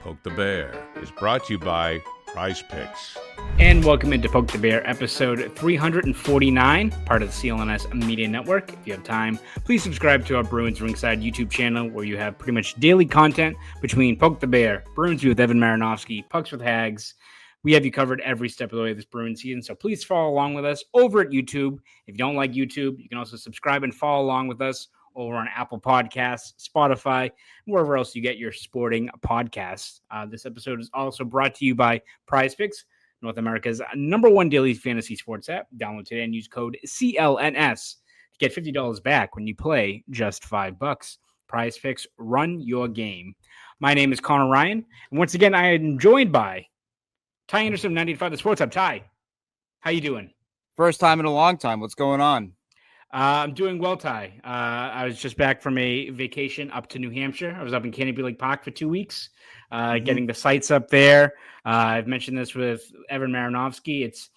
Poke the Bear is brought to you by PrizePicks. And welcome into Poke the Bear, episode 349, part of the CLNS Media Network. If you have time, please subscribe to our Bruins Rinkside YouTube channel, where you have pretty much daily content between Poke the Bear, Bruins View with Evan Marinofski, Pucks with Haggs. We have you covered every step of the way of this Bruins season, so please follow along with us over at YouTube. If you don't like YouTube, you can also subscribe and follow along with us over on Apple Podcasts, Spotify, wherever else you get your sporting podcasts. This episode is also brought to you by PrizePicks, North America's #1 daily fantasy sports app. Download today and use code CLNS to get $50 back when you play just $5. PrizePicks, run your game. My name is Conor Ryan, and once again, I am joined by Ty Anderson of 98.5 The Sports Hub. Ty, how you doing? First time in a long time. What's going on? I'm doing well, Ty. I was just back from a vacation up to New Hampshire. I was up in Canopy Lake Park for 2 weeks, getting the sights up there. I've mentioned this with Evan Marinofski. It's,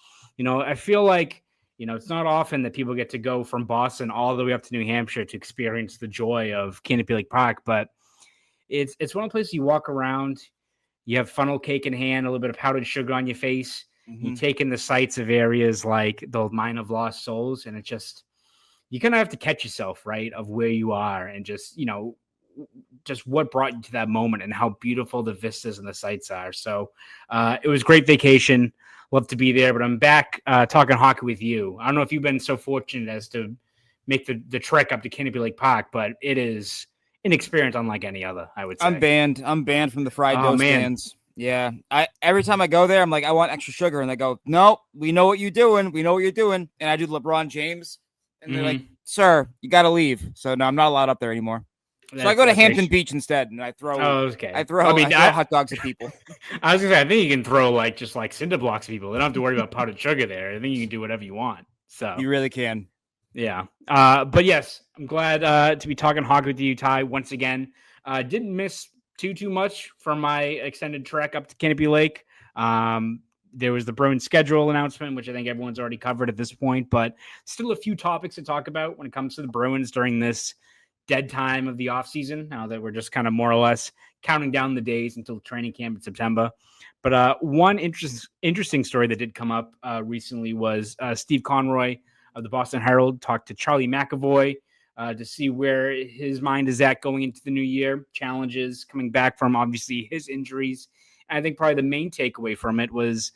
I feel like, it's not often that people get to go from Boston all the way up to New Hampshire to experience the joy of Canopy Lake Park. But it's one of the places you walk around, you have funnel cake in hand, a little bit of powdered sugar on your face. You take in the sights of areas like the Mine of Lost Souls, and it just... you kind of have to catch yourself, right, of where you are and just what brought you to that moment and how beautiful the vistas and the sights are. So it was a great vacation. Love to be there, but I'm back talking hockey with you. I don't know if you've been so fortunate as to make the trek up to Canopy Lake Park, but it is an experience unlike any other, I would say. I'm banned from the fried dough stands. Yeah. Every time I go there, I'm like, I want extra sugar. And they go, no, we know what you're doing. We know what you're doing. And I do LeBron James. And they're like, sir, you got to leave. So no, I'm not allowed up there anymore. So I go to Hampton Beach instead, and I throw hot dogs at people. I was going to say, I think you can throw just cinder blocks at people. They don't have to worry about powdered sugar there. I think you can do whatever you want. So you really can. Yeah. But yes, I'm glad to be talking hockey with you, Ty, once again. Didn't miss too much from my extended trek up to Canopy Lake. There was the Bruins schedule announcement, which I think everyone's already covered at this point, but still a few topics to talk about when it comes to the Bruins during this dead time of the offseason, now that we're just kind of more or less counting down the days until training camp in September. But one interesting story that did come up recently was Steve Conroy of the Boston Herald talked to Charlie McAvoy to see where his mind is at going into the new year, challenges coming back from obviously his injuries. And I think probably the main takeaway from it was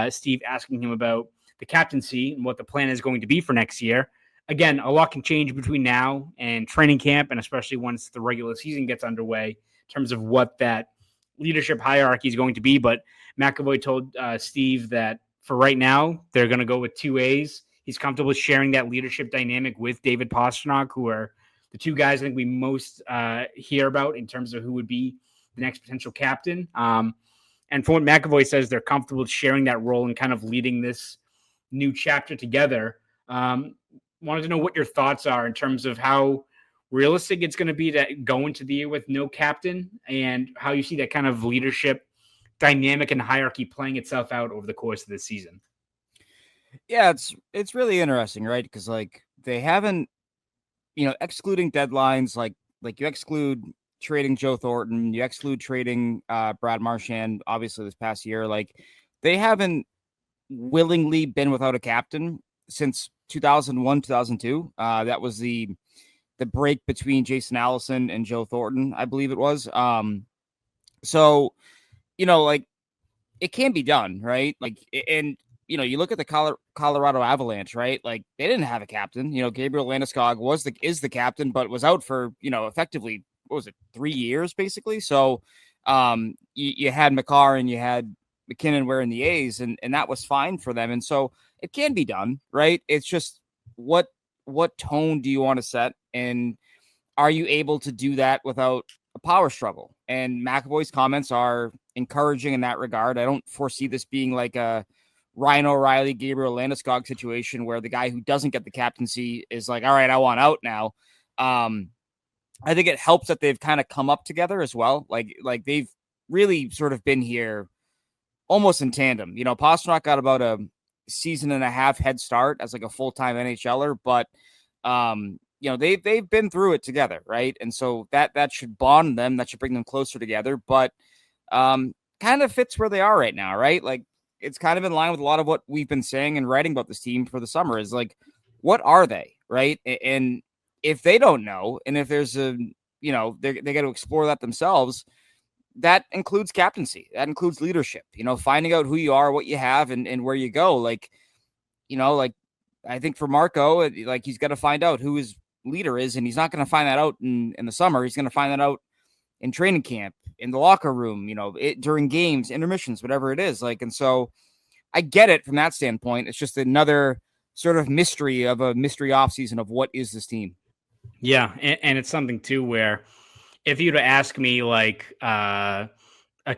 Steve asking him about the captaincy and what the plan is going to be for next year. Again, a lot can change between now and training camp, and especially once the regular season gets underway in terms of what that leadership hierarchy is going to be. But McAvoy told Steve that for right now, they're going to go with 2 A's. He's comfortable sharing that leadership dynamic with David Pastrnak, who are the two guys I think we most hear about in terms of who would be the next potential captain. And from what McAvoy says, they're comfortable sharing that role and kind of leading this new chapter together. Wanted to know what your thoughts are in terms of how realistic it's going to be to go into the year with no captain, and how you see that kind of leadership dynamic and hierarchy playing itself out over the course of this season. Yeah, it's really interesting, right? Because they haven't, excluding deadlines, like you exclude trading Joe Thornton, you exclude trading Brad Marchand, obviously this past year, they haven't willingly been without a captain since 2001, 2002. That was the break between Jason Allison and Joe Thornton, I believe it was. So, it can be done, right? You look at the Colorado Avalanche, right? They didn't have a captain. Gabriel Landeskog is the captain, but was out for, effectively, what was it, 3 years basically? So you had McCarr and you had McKinnon wearing the A's, and that was fine for them. And so it can be done, right? It's just what tone do you want to set? And are you able to do that without a power struggle? And McAvoy's comments are encouraging in that regard. I don't foresee this being like a Ryan O'Reilly, Gabriel Landeskog situation where the guy who doesn't get the captaincy is like, all right, I want out now. I think it helps that they've kind of come up together as well. Like they've really sort of been here almost in tandem. Pastrnak got about a season and a half head start as a full-time NHLer, but they've been through it together, right? And so that should bond them, that should bring them closer together. But kind of fits where they are right now, right? Like, it's kind of in line with a lot of what we've been saying and writing about this team for the summer is like, what are they, right? And if they don't know, and if there's a, they got to explore that themselves, that includes captaincy. That includes leadership, finding out who you are, what you have, and where you go. Like, I think for Marco, like, he's got to find out who his leader is, and he's not going to find that out in the summer. He's going to find that out in training camp, in the locker room, during games, intermissions, whatever it is. Like, and so I get it from that standpoint. It's just another sort of mystery of a mystery offseason of what is this team. Yeah, and it's something too where if you'd ask me like a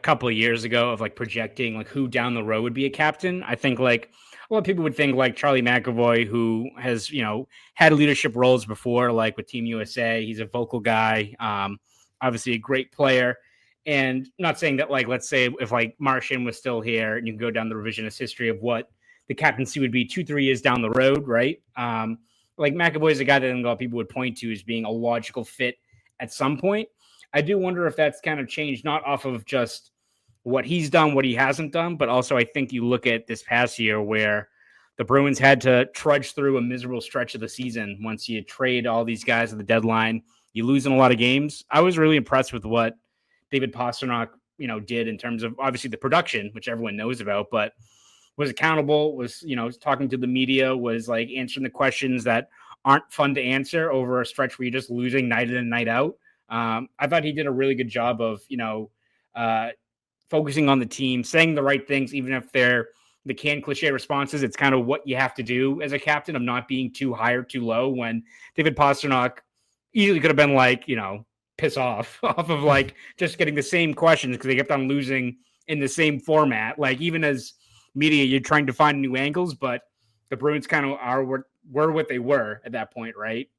couple of years ago of like projecting like who down the road would be a captain, I think like a lot of people would think like Charlie McAvoy, who has had leadership roles before, like with Team USA. He's a vocal guy, obviously a great player. And I'm not saying that like, let's say if like Martian was still here and you can go down the revisionist history of what the captaincy would be 2-3 years down the road, right? Like McAvoy is a guy that a lot of people would point to as being a logical fit at some point. I do wonder if that's kind of changed, not off of just what he's done, what he hasn't done, but also I think you look at this past year where the Bruins had to trudge through a miserable stretch of the season. Once you trade all these guys at the deadline, you lose in a lot of games. I was really impressed with what David Pastrnak, did in terms of obviously the production, which everyone knows about, but was accountable, was, talking to the media, was like answering the questions that aren't fun to answer over a stretch where you're just losing night in and night out. I thought he did a really good job of, focusing on the team, saying the right things, even if they're the canned cliche responses. It's kind of what you have to do as a captain of not being too high or too low, when David Pastrnak easily could have been like, piss off of like just getting the same questions because they kept on losing in the same format. Like, even as media, you're trying to find new angles, but the Bruins kind of were what they were at that point, right?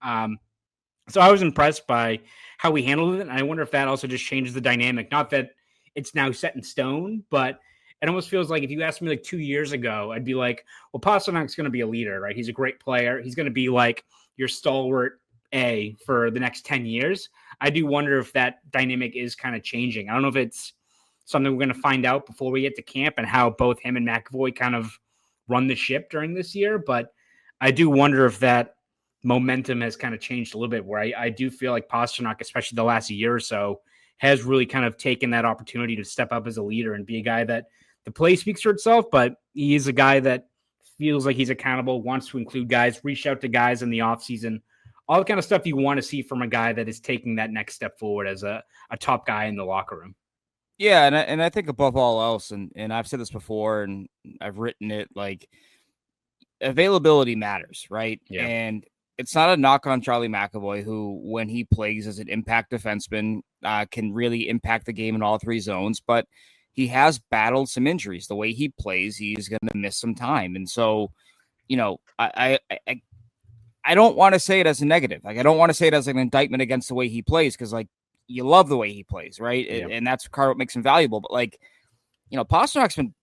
So I was impressed by how we handled it, and I wonder if that also just changes the dynamic. Not that it's now set in stone, but it almost feels like if you asked me like 2 years ago, I'd be like, well, Pasternak's going to be a leader, right? He's a great player. He's going to be like your stalwart A for the next 10 years. I do wonder if that dynamic is kind of changing. I don't know if it's something we're going to find out before we get to camp and how both him and McAvoy kind of run the ship during this year. But I do wonder if that momentum has kind of changed a little bit, where I do feel like Pastrnak, especially the last year or so, has really kind of taken that opportunity to step up as a leader and be a guy that the play speaks for itself, but he is a guy that feels like he's accountable, wants to include guys, reach out to guys in the offseason, all the kind of stuff you want to see from a guy that is taking that next step forward as a top guy in the locker room. Yeah, and I think above all else, and I've said this before, and I've written it, like, availability matters, right? Yeah. And it's not a knock on Charlie McAvoy, who, when he plays as an impact defenseman, can really impact the game in all three zones, but he has battled some injuries. The way he plays, he's going to miss some time. And so, I don't want to say it as a negative. Like, I don't want to say it as an indictment against the way he plays, because, like, you love the way he plays, right? Yeah. And that's part of what makes him valuable. But, like, Pasternak's been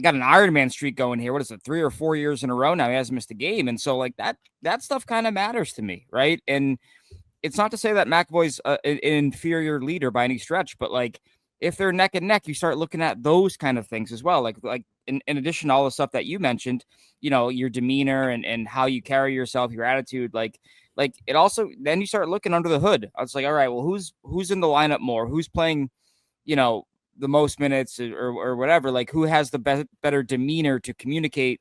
got an Ironman streak going here. What is it, 3 or 4 years in a row now? He hasn't missed a game. And so, like, that stuff kind of matters to me, right? And it's not to say that McAvoy's an inferior leader by any stretch, but, like, if they're neck and neck, you start looking at those kind of things as well. Like in addition to all the stuff that you mentioned, your demeanor and how you carry yourself, your attitude, like it also, then you start looking under the hood. I was like, all right, well, who's in the lineup more? Who's playing, the most minutes or whatever, like who has the better demeanor to communicate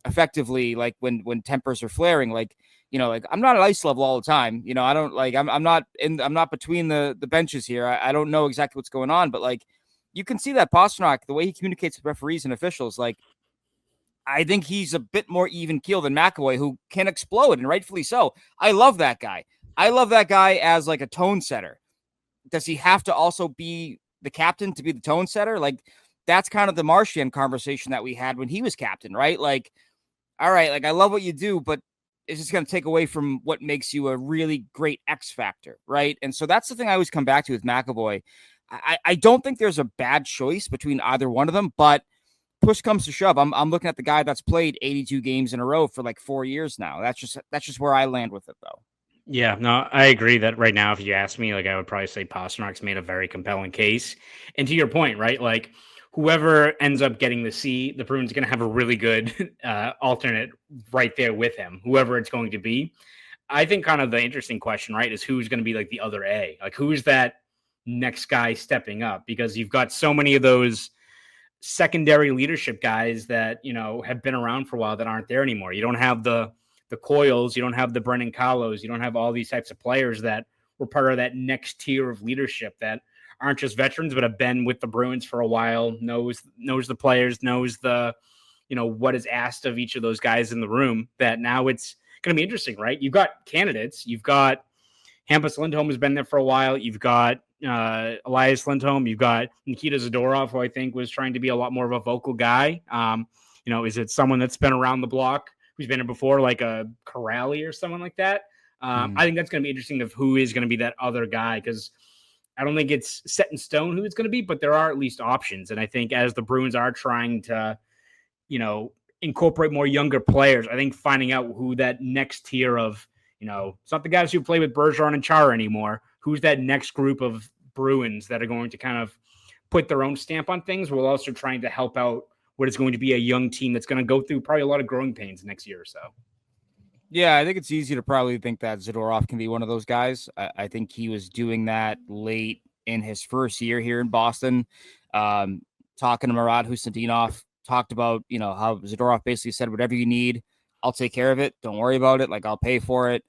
effectively, like when tempers are flaring, like I'm not at ice level all the time. I don't like, I'm not between the benches here. I don't know exactly what's going on, but like you can see that Pastrnak, the way he communicates with referees and officials, like I think he's a bit more even keel than McAvoy, who can explode, and rightfully so. I love that guy. I love that guy as like a tone setter. Does he have to also be the captain to be the tone setter? Like that's kind of the Martian conversation that we had when he was captain, right? Like, all right, like I love what you do, but it's just going to take away from what makes you a really great X factor, right? And so that's the thing I always come back to with McAvoy. I don't think there's a bad choice between either one of them, but push comes to shove, I'm looking at the guy that's played 82 games in a row for like 4 years now. That's just where I land with it, though. Yeah, no, I agree that right now, if you ask me, like I would probably say Pasternak's made a very compelling case. And to your point, right, like whoever ends up getting the C, the Bruins are going to have a really good alternate right there with him, whoever it's going to be. I think kind of the interesting question, right, is who's going to be like the other A? Like who's that next guy stepping up? Because you've got so many of those secondary leadership guys that, have been around for a while that aren't there anymore. You don't have the Coils, you don't have the Brennan Carlos, you don't have all these types of players that were part of that next tier of leadership that aren't just veterans but have been with the Bruins for a while, knows the players, knows the what is asked of each of those guys in the room. That now it's going to be interesting, right? You've got candidates. You've got Hampus Lindholm has been there for a while. You've got Elias Lindholm. You've got Nikita Zadorov, who I think was trying to be a lot more of a vocal guy. Is it someone that's been around the block, who's been here before, like a Corrali or someone like that? I think that's going to be interesting of who is going to be that other guy, because I don't think it's set in stone who it's going to be, but there are at least options. And I think as the Bruins are trying to, incorporate more younger players, I think finding out who that next tier of, it's not the guys who play with Bergeron and Chara anymore. Who's that next group of Bruins that are going to kind of put their own stamp on things, while also trying to help out what is going to be a young team that's going to go through probably a lot of growing pains next year or so. Yeah, I think it's easy to probably think that Zadorov can be one of those guys. I think he was doing that late in his first year here in Boston. Talking to Marat Husseldinov, talked about, how Zadorov basically said, whatever you need, I'll take care of it. Don't worry about it. Like, I'll pay for it.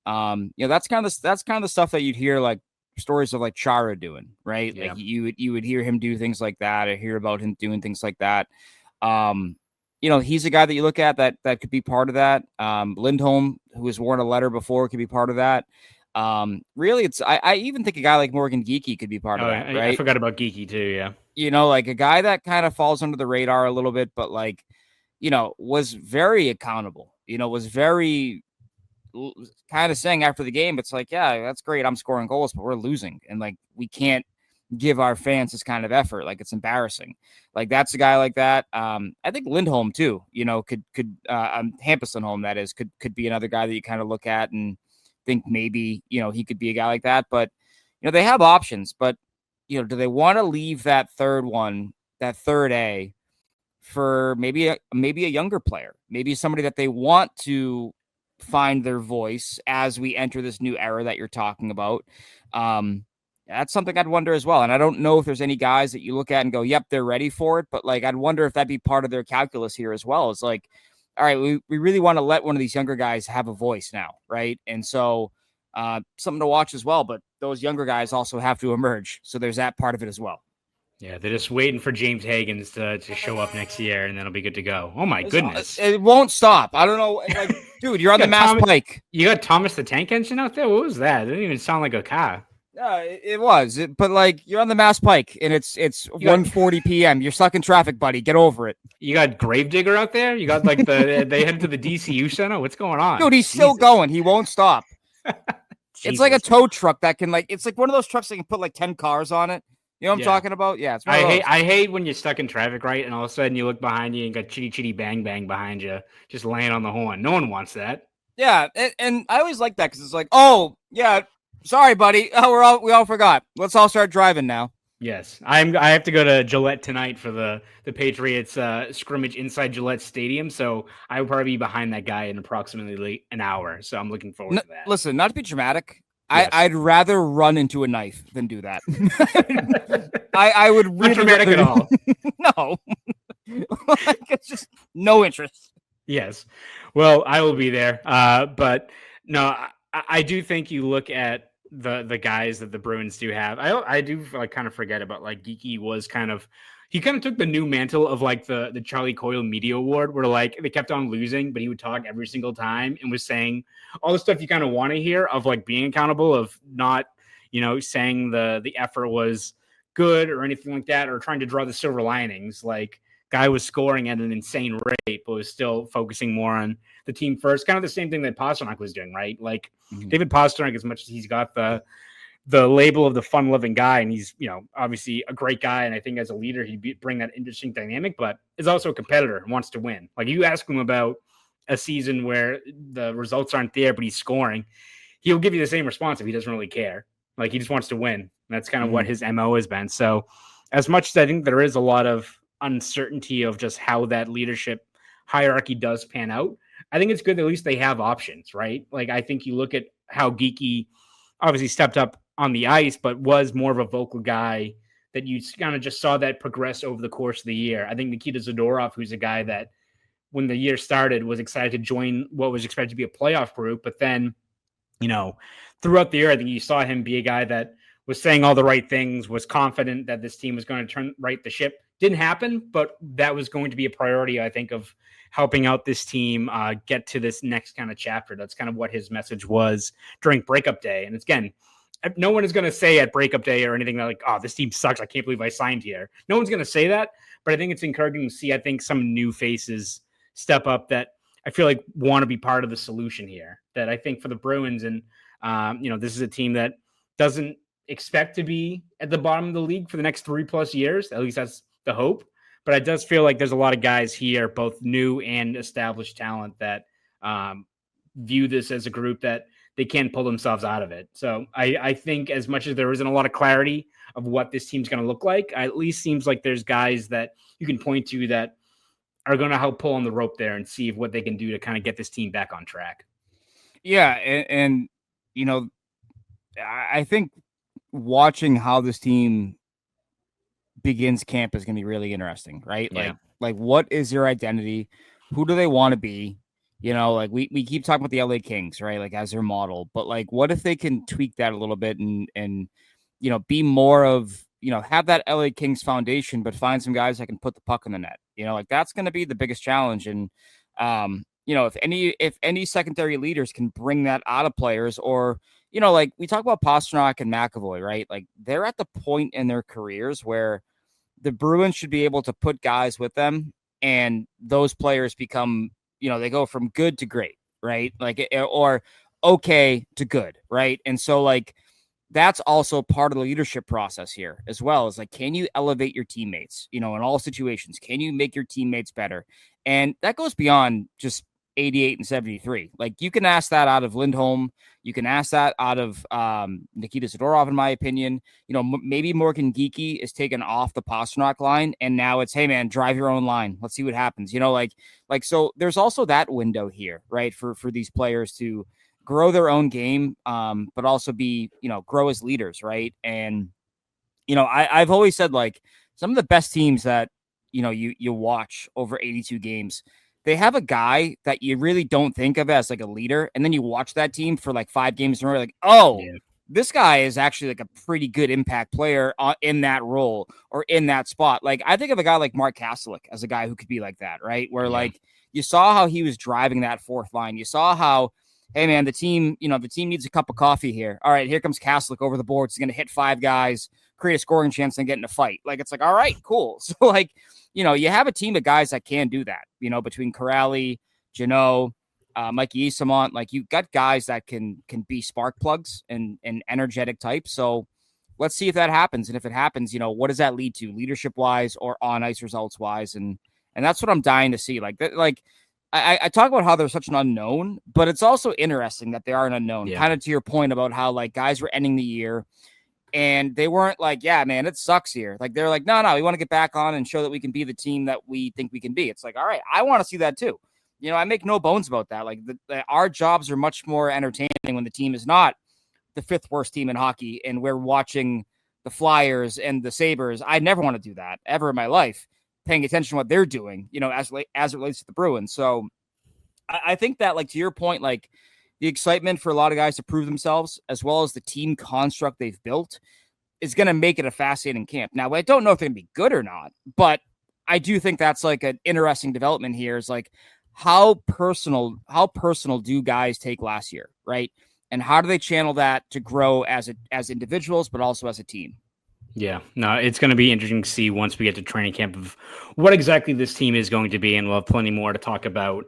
That's kind of the stuff that you'd hear, like stories of like Chara doing, right? Yeah. Like you would hear him do things like that, or hear about him doing things like that. He's a guy that you look at that could be part of that. Lindholm, who has worn a letter before, could be part of that. Really, I even think a guy like Morgan Geekie could be part of that, right? I forgot about Geekie too, yeah. Like a guy that kind of falls under the radar a little bit, but like, was very accountable, was very kind of saying after the game, it's like, yeah, that's great, I'm scoring goals, but we're losing. And like, we can't give our fans this kind of effort. Like, it's embarrassing. Like, that's a guy like that. I think Lindholm too, could Hampus Lindholm, that is, could be another guy that you kind of look at and think maybe, he could be a guy like that. But, they have options, but, do they want to leave that third A for maybe a younger player, maybe somebody that they want to find their voice as we enter this new era that you're talking about? That's something I'd wonder as well. And I don't know if there's any guys that you look at and go, yep, they're ready for it. But like, I'd wonder if that'd be part of their calculus here as well. It's like, all right, we really want to let one of these younger guys have a voice now, right? And so something to watch as well. But those younger guys also have to emerge. So there's that part of it as well. Yeah, they're just waiting for James Hagens to show up next year, and then it'll be good to go. Oh, my goodness. It won't stop. I don't know. Like, dude, you're on the Mass Pike. You got Thomas the Tank Engine out there? What was that? It didn't even sound like a car. Yeah, it was. But, like, you're on the Mass Pike, and it's 1:40 p.m. You're stuck in traffic, buddy. Get over it. You got Gravedigger out there? You got, like, they headed to the DCU Center? What's going on? Dude, he's still going. He won't stop. It's like a tow truck that can, like, it's like one of those trucks that can put, like, 10 cars on it. You know what I'm talking about? Yeah. It's I hate when you're stuck in traffic, right? And all of a sudden you look behind you and got chitty chitty bang bang behind you, just laying on the horn. No one wants that. Yeah. And I always like that because it's like, oh, yeah, sorry, buddy. Oh, we all forgot. Let's all start driving now. Yes. I have to go to Gillette tonight for the Patriots scrimmage inside Gillette Stadium. So I will probably be behind that guy in approximately an hour. So I'm looking forward to that. Listen, not to be dramatic. Yes. I'd rather run into a knife than do that. I would really not dramatic at all. No, it's just no interest. Yes, well, I will be there. But no, I do think you look at the guys that the Bruins do have. I do like kind of forget about like Geekie was he kind of took the new mantle of like the Charlie Coyle Media Award, where like they kept on losing, but he would talk every single time and was saying all the stuff you kind of want to hear of like being accountable, of not, saying the effort was good or anything like that, or trying to draw the silver linings. Like, guy was scoring at an insane rate, but was still focusing more on the team first. Kind of the same thing that Pastrnak was doing, right? Like David Pastrnak, as much as he's got the label of the fun-loving guy, and he's, obviously a great guy, and I think as a leader, he'd bring that interesting dynamic, but is also a competitor and wants to win. Like, you ask him about a season where the results aren't there, but he's scoring, he'll give you the same response if he doesn't really care. Like, he just wants to win. And that's kind of what his MO has been. So as much as I think there is a lot of uncertainty of just how that leadership hierarchy does pan out, I think it's good that at least they have options, right? Like, I think you look at how Geeky obviously stepped up on the ice, but was more of a vocal guy that you kind of just saw that progress over the course of the year. I think Nikita Zadorov, who's a guy that when the year started was excited to join what was expected to be a playoff group, but then, throughout the year, I think you saw him be a guy that was saying all the right things, was confident that this team was going to right the ship. Didn't happen, but that was going to be a priority, I think, of helping out this team get to this next kind of chapter. That's kind of what his message was during breakup day. And again, no one is going to say at breakup day or anything like, oh, this team sucks, I can't believe I signed here. No one's going to say that, but I think it's encouraging to see, I think, some new faces step up that I feel like want to be part of the solution here. That I think for the Bruins, and this is a team that doesn't expect to be at the bottom of the league for the next 3+ years. At least that's the hope. But it does feel like there's a lot of guys here, both new and established talent, that view this as a group that they can pull themselves out of it. So I think as much as there isn't a lot of clarity of what this team's going to look like, at least seems like there's guys that you can point to that are going to help pull on the rope there and see what they can do to kind of get this team back on track. Yeah. And I think watching how this team begins camp is going to be really interesting, right? Yeah. Like what is their identity? Who do they want to be? Like we keep talking about the LA Kings, right? Like as their model, but like, what if they can tweak that a little bit and be more of, have that LA Kings foundation, but find some guys that can put the puck in the net, like that's going to be the biggest challenge. And, if any secondary leaders can bring that out of players, or, like we talk about Pastrnak and McAvoy, right? Like they're at the point in their careers where the Bruins should be able to put guys with them, and those players become, they go from good to great, right? Like, or okay to good, right? And so like, that's also part of the leadership process here as well. Is like, can you elevate your teammates, in all situations? Can you make your teammates better? And that goes beyond just 88 and 73. Like you can ask that out of Lindholm. You can ask that out of Nikita Zadorov, in my opinion. Maybe Morgan Geeky is taken off the Pastrnak line, and now it's, hey man, drive your own line. Let's see what happens. So there's also that window here, right? For these players to grow their own game, but also be, grow as leaders, right? And, I've always said, like, some of the best teams that, you watch over 82 games, they have a guy that you really don't think of as like a leader. And then you watch that team for like 5 games in a row, like, oh, yeah, this guy is actually like a pretty good impact player in that role or in that spot. Like I think of a guy like Mark Kastelik as a guy who could be like that, right? Where like you saw how he was driving that fourth line. You saw how, hey man, the team needs a cup of coffee here. All right, here comes Kastelik over the boards. He's going to hit 5 guys, create a scoring chance, and get in a fight. Like, it's like, all right, cool. So like, you have a team of guys that can do that, between Corrali, Jeannot, Mikey Esamont. Like, you've got guys that can be spark plugs and energetic types. So let's see if that happens. And if it happens, what does that lead to, leadership wise or on ice results wise? And that's what I'm dying to see. Like that, like I talk about how they're such an unknown, but it's also interesting that they are an unknown. Yeah. Kind of to your point about how like guys were ending the year and they weren't like, yeah, man, it sucks here. Like they're like, no, we want to get back on and show that we can be the team that we think we can be. It's like, all right, I want to see that too. I make no bones about that. Like our jobs are much more entertaining when the team is not the 5th worst team in hockey and we're watching the Flyers and the Sabres. I never want to do that ever in my life, paying attention to what they're doing, as it relates to the Bruins. So I think that, like, to your point, like the excitement for a lot of guys to prove themselves, as well as the team construct they've built, is going to make it a fascinating camp. Now, I don't know if they're going to be good or not, but I do think that's like an interesting development here is like, how personal do guys take last year, right? And how do they channel that to grow as individuals, but also as a team? Yeah, no, it's going to be interesting to see once we get to training camp of what exactly this team is going to be, and we'll have plenty more to talk about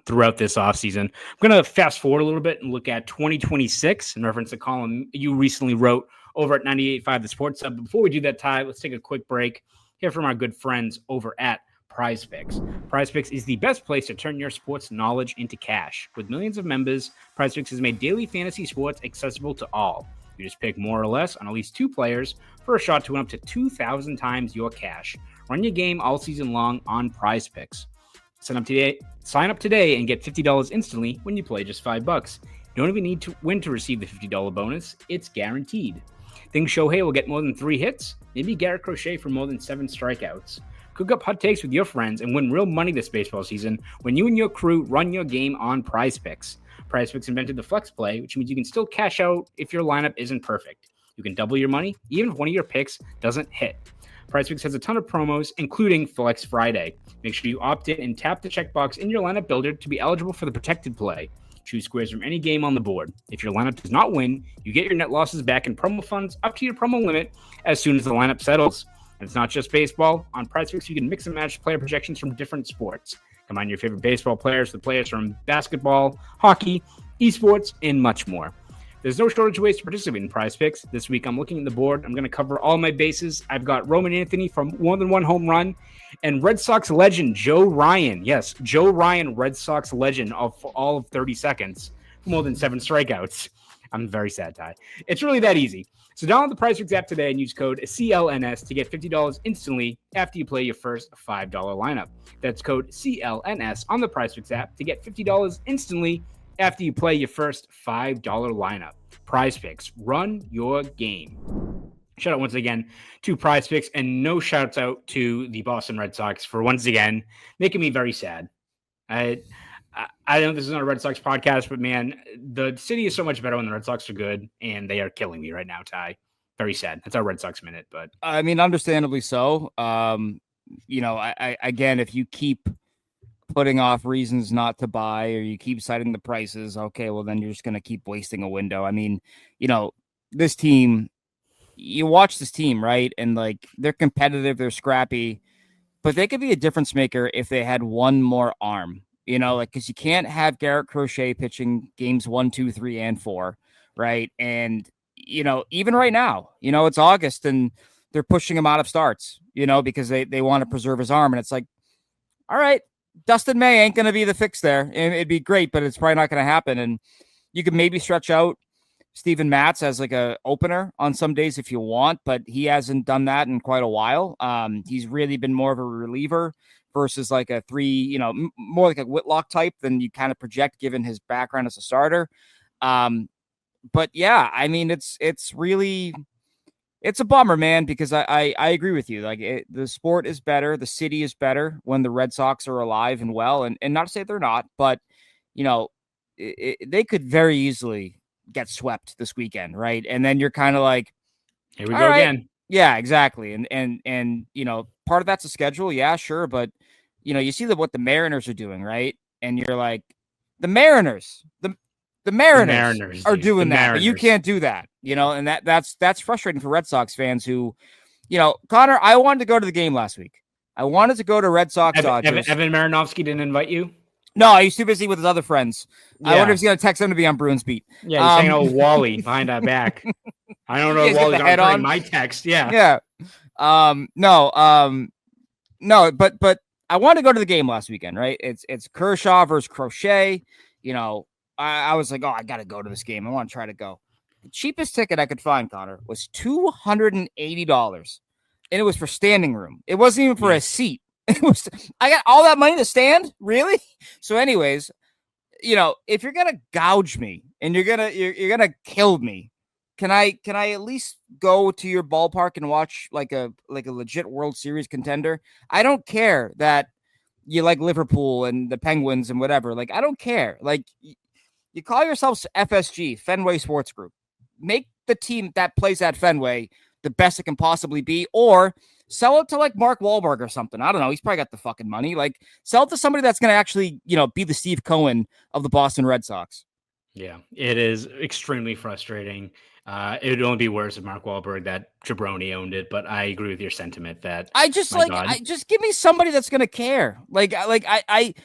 throughout this offseason. I'm going to fast forward a little bit and look at 2026 in reference to the column you recently wrote over at 98.5 The Sports Hub. Before we do that, Ty, let's take a quick break, hear from our good friends over at PrizePicks. PrizePicks is the best place to turn your sports knowledge into cash. With millions of members, PrizePicks has made daily fantasy sports accessible to all. You just pick more or less on at least 2 players for a shot to win up to 2,000 times your cash. Run your game all season long on PrizePicks. Sign up today and get $50 instantly when you play just $5. You don't even need to win to receive the $50 bonus. It's guaranteed. Think Shohei will get more than 3 hits? Maybe Garrett Crochet for more than 7 strikeouts. Cook up hot takes with your friends and win real money this baseball season when you and your crew run your game on PrizePicks. PrizePicks invented the flex play, which means you can still cash out if your lineup isn't perfect. You can double your money even if one of your picks doesn't hit. PrizePicks has a ton of promos, including Flex Friday. Make sure you opt in and tap the checkbox in your lineup builder to be eligible for the protected play. Choose squares from any game on the board. If your lineup does not win, you get your net losses back in promo funds up to your promo limit as soon as the lineup settles. And it's not just baseball. On PrizePicks, you can mix and match player projections from different sports. Combine your favorite baseball players with players from basketball, hockey, esports, and much more. There's no shortage of ways to participate in PrizePicks. This week, I'm looking at the board. I'm going to cover all my bases. I've got Roman Anthony from more than 1 home run and Red Sox legend Joe Ryan. Yes, Joe Ryan, Red Sox legend of all of 30 seconds, more than 7 strikeouts. I'm very sad, Ty. It's really that easy. So download the PrizePicks app today and use code CLNS to get $50 instantly after you play your first $5 lineup. That's code CLNS on the PrizePicks app to get $50 instantly after you play your first $5 lineup. PrizePicks, run your game. Shout out once again to PrizePicks, and no shouts out to the Boston Red Sox for once again making me very sad. I know this is not a Red Sox podcast, but man, the city is so much better when the Red Sox are good, and they are killing me right now, Ty. Very sad. That's our Red Sox minute, but I mean, understandably so. I again, if you keep putting off reasons not to buy, or you keep citing the prices, okay, well then you're just going to keep wasting a window. I mean, this team, you watch this team, right? And like, they're competitive, they're scrappy, but they could be a difference maker if they had one more arm. Because you can't have Garrett Crochet pitching games 1, 2, 3, and 4, right? And, even right now, it's August and they're pushing him out of starts, because they want to preserve his arm. And it's like, all right, Dustin May ain't going to be the fix there. And it'd be great, but it's probably not going to happen. And you could maybe stretch out Steven Matz as like a opener on some days if you want, but he hasn't done that in quite a while. He's really been more of a reliever versus like a 3, more like a Whitlock type than you kind of project given his background as a starter. But yeah, I mean, it's a bummer, man, because I agree with you. Like the sport is better. The city is better when the Red Sox are alive and well, and not to say they're not, but they could very easily get swept this weekend. Right. And then you're kind of like, here we go again. Yeah, exactly. And part of that's a schedule. Yeah, sure. But, you see what the Mariners are doing, right? And you're like, the Mariners are doing that, but you can't do that, and that's frustrating for Red Sox fans who, Connor, I wanted to go to the game last week. I wanted to go to Red Sox Dodgers. Evan Marinofski didn't invite you? No, he's too busy with his other friends. Yeah. I wonder if he's going to text him to be on Bruins beat. Yeah, he's hanging out with Wally behind our back. I don't know if Wally's on my text. Yeah. No, but I wanted to go to the game last weekend, right? It's Kershaw versus Crochet. I was like, oh, I got to go to this game. I want to try to go. The cheapest ticket I could find, Connor, was $280. And it was for standing room. It wasn't even for a seat. I got all that money to stand? Really? So anyways, if you're going to gouge me and you're going to kill me, can I at least go to your ballpark and watch like a legit World Series contender? I don't care that you like Liverpool and the Penguins and whatever. Like, I don't care. Like, you call yourselves FSG, Fenway Sports Group. Make the team that plays at Fenway the best it can possibly be, or sell it to like Mark Wahlberg or something. I don't know. He's probably got the fucking money. Like, sell it to somebody that's going to actually, be the Steve Cohen of the Boston Red Sox. Yeah, it is extremely frustrating. It would only be worse if Mark Wahlberg, that jabroni, owned it. But I agree with your sentiment that I just give me somebody that's going to care. I think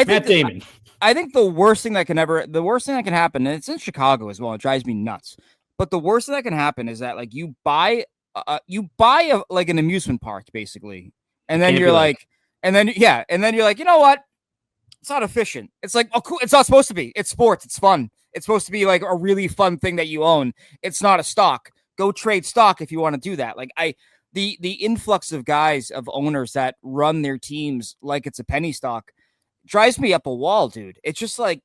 Matt Damon. I think the worst thing that can happen, and it's in Chicago as well. It drives me nuts. But the worst thing that can happen is that like you buy like an amusement park basically, and then you're like, And then you're like, you know what? It's not efficient. It's like, oh, cool. It's not supposed to be. It's sports. It's fun. It's supposed to be like a really fun thing that you own. It's not a stock. Go trade stock if you want to do that. Like the influx of guys, of owners that run their teams like it's a penny stock drives me up a wall, dude. It's just like,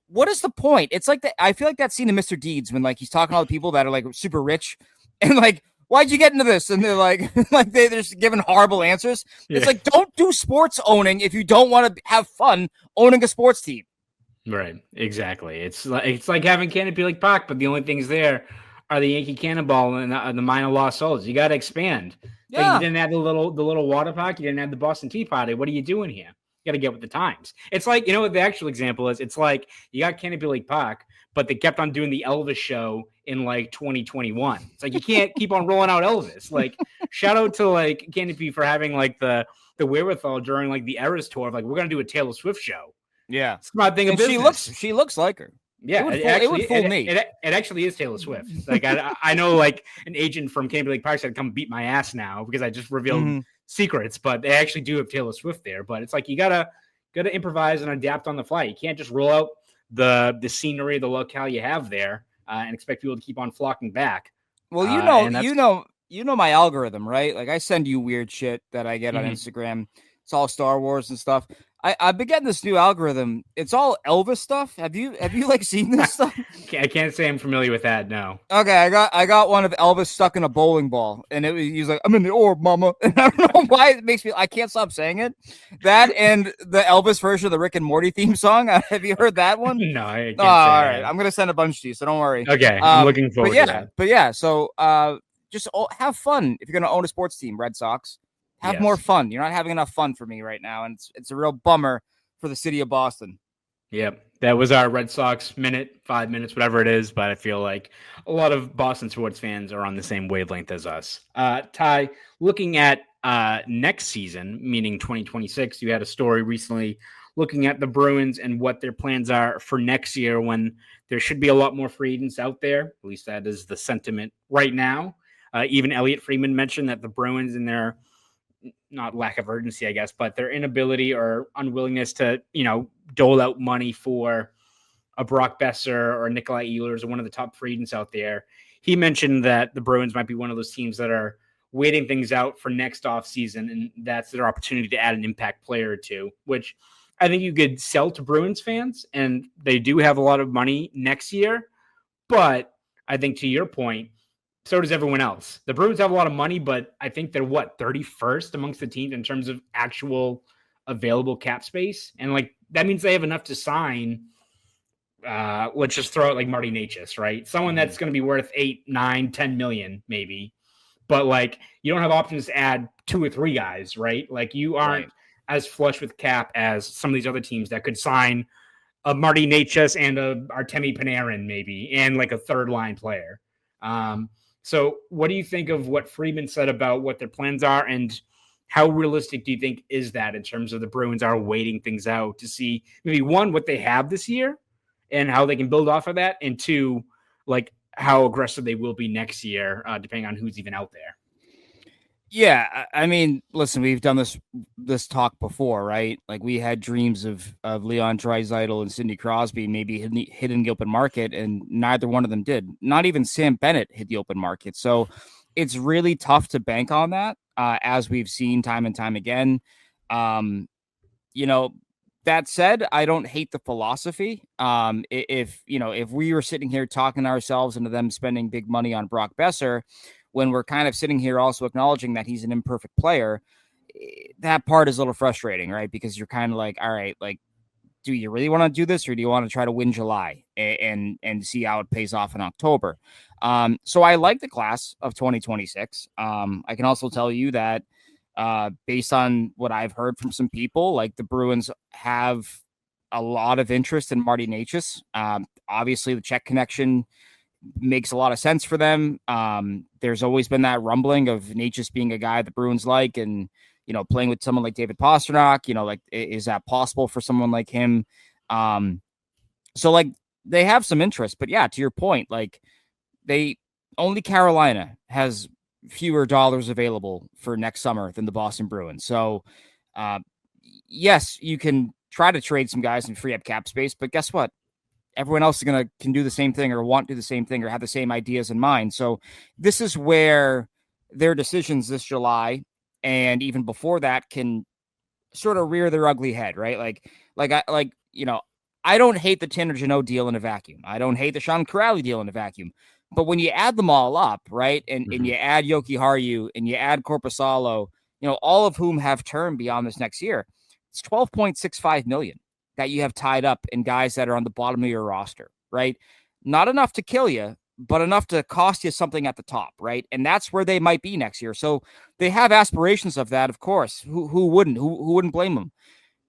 what is the point? It's like I feel like that scene in Mr. Deeds when like he's talking to all the people that are like super rich and like, why'd you get into this? And they're like, they're just giving horrible answers. Yeah. It's like, don't do sports owning if you don't want to have fun owning a sports team. Right. Exactly. It's like having Canopy Lake Park, but the only things there are the Yankee Cannonball and the minor lost souls. You got to expand. Yeah. Like you didn't have the little water park. You didn't have the Boston Tea Party. What are you doing here? You got to get with the times. It's like, you know what the actual example is? It's like you got Canopy Lake Park, but they kept on doing the Elvis show in like 2021. It's like you can't keep on rolling out Elvis. Like shout out to like Canopy for having like the wherewithal during like the Eras tour of like, we're gonna do a Taylor Swift show. Yeah, smart thing of business. She looks like her. Yeah, it would fool me. It actually is Taylor Swift. Like I know like an agent from Canopy Lake Park said, come beat my ass now because I just revealed secrets, but they actually do have Taylor Swift there. But it's like you gotta improvise and adapt on the fly. You can't just roll out the scenery, the locale you have there, and expect people to keep on flocking back. Well, you know my algorithm, right? Like I send you weird shit that I get on Instagram. It's all Star Wars and stuff. I've been getting this new algorithm. It's all Elvis stuff. Have you like seen this stuff? I can't say I'm familiar with that. No. Okay, I got one of Elvis stuck in a bowling ball, and he's like, "I'm in the orb, mama." And I don't know why it makes me. I can't stop saying it. That and the Elvis version of the Rick and Morty theme song. Have you heard that one? No, I can't. All right, I'm gonna send a bunch to you, so don't worry. Okay, I'm looking forward to that. But yeah, so just have fun if you're gonna own a sports team. Red Sox. Have more fun. You're not having enough fun for me right now, and it's a real bummer for the city of Boston. Yep. That was our Red Sox minute, 5 minutes, whatever it is, but I feel like a lot of Boston sports fans are on the same wavelength as us. Ty, looking at next season, meaning 2026, you had a story recently looking at the Bruins and what their plans are for next year when there should be a lot more free agents out there. At least that is the sentiment right now. Even Elliot Friedman mentioned that the Bruins in their not lack of urgency, I guess, but their inability or unwillingness to, dole out money for a Brock Besser or Nikolai Ehlers or one of the top free agents out there. He mentioned that the Bruins might be one of those teams that are waiting things out for next offseason, and that's their opportunity to add an impact player or two, which I think you could sell to Bruins fans, and they do have a lot of money next year. But I think to your point, so does everyone else. The Bruins have a lot of money, but I think they're 31st amongst the teams in terms of actual available cap space. And like, that means they have enough to sign. Let's just throw out like Marty Necas, right? Someone that's going to be worth 8, 9, 10 million, maybe. But like, you don't have options to add 2 or 3 guys, right? Like you aren't as flush with cap as some of these other teams that could sign a Marty Necas and a Artemi Panarin maybe, and like a third line player. So what do you think of what Friedman said about what their plans are, and how realistic do you think is that in terms of the Bruins are waiting things out to see maybe 1, what they have this year and how they can build off of that, and 2, like how aggressive they will be next year, depending on who's even out there? Yeah, I mean, listen, we've done this talk before, right? Like we had dreams of Leon Draisaitl and Sidney Crosby maybe hitting the open market, and neither one of them did. Not even Sam Bennett hit the open market. So it's really tough to bank on that, as we've seen time and time again. That said, I don't hate the philosophy. If we were sitting here talking ourselves into them spending big money on Brock Besser, when we're kind of sitting here also acknowledging that he's an imperfect player, that part is a little frustrating, right? Because you're kind of like, all right, like, do you really want to do this, or do you want to try to win July and see how it pays off in October? So I like the class of 2026. I can also tell you that based on what I've heard from some people, like the Bruins have a lot of interest in Marty Necas. Obviously, the Czech connection makes a lot of sense for them. There's always been that rumbling of Necas being a guy the Bruins like, and playing with someone like David Pastrnak. Like, is that possible for someone like him? So like they have some interest, but yeah, to your point, like only Carolina has fewer dollars available for next summer than the Boston Bruins. So, yes, you can try to trade some guys and free up cap space, but guess what? Everyone else can do the same thing or want to do the same thing or have the same ideas in mind. So this is where their decisions this July and even before that can sort of rear their ugly head, right? I don't hate the Tanner Jeannot deal in a vacuum. I don't hate the Sean Kuraly deal in a vacuum. But when you add them all up, right, and you add Yoki Haru and you add Korpisalo, all of whom have term beyond this next year, it's $12.65 million that you have tied up in guys that are on the bottom of your roster, right? Not enough to kill you, but enough to cost you something at the top, right? And that's where they might be next year. So they have aspirations of that, of course. Who wouldn't? Who wouldn't blame them?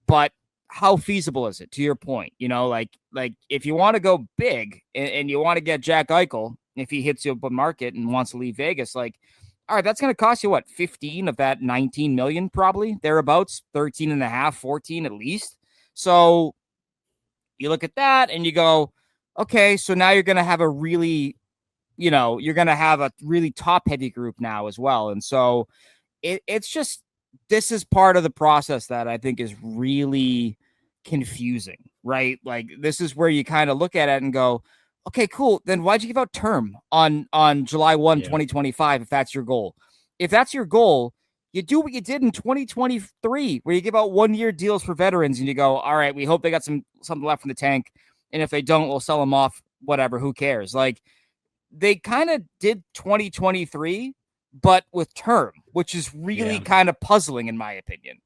But how feasible is it? To your point, like if you want to go big and you want to get Jack Eichel, if he hits the open market and wants to leave Vegas, all right, that's going to cost you what, 15 of that 19 million, probably thereabouts, 13 and a half, 14 at least. So you look at that and you go, okay, so now you're going to have a really top heavy group now as well. And so it's just, this is part of the process that I think is really confusing, right? Like, this is where you kind of look at it and go, okay, cool. Then why'd you give out term on July 1, 2025, if that's your goal? If that's your goal, you do what you did in 2023, where you give out 1-year deals for veterans and you go, all right, we hope they got something left in the tank. And if they don't, we'll sell them off, whatever, who cares? Like, they kind of did 2023, but with term, which is really kind of puzzling in my opinion.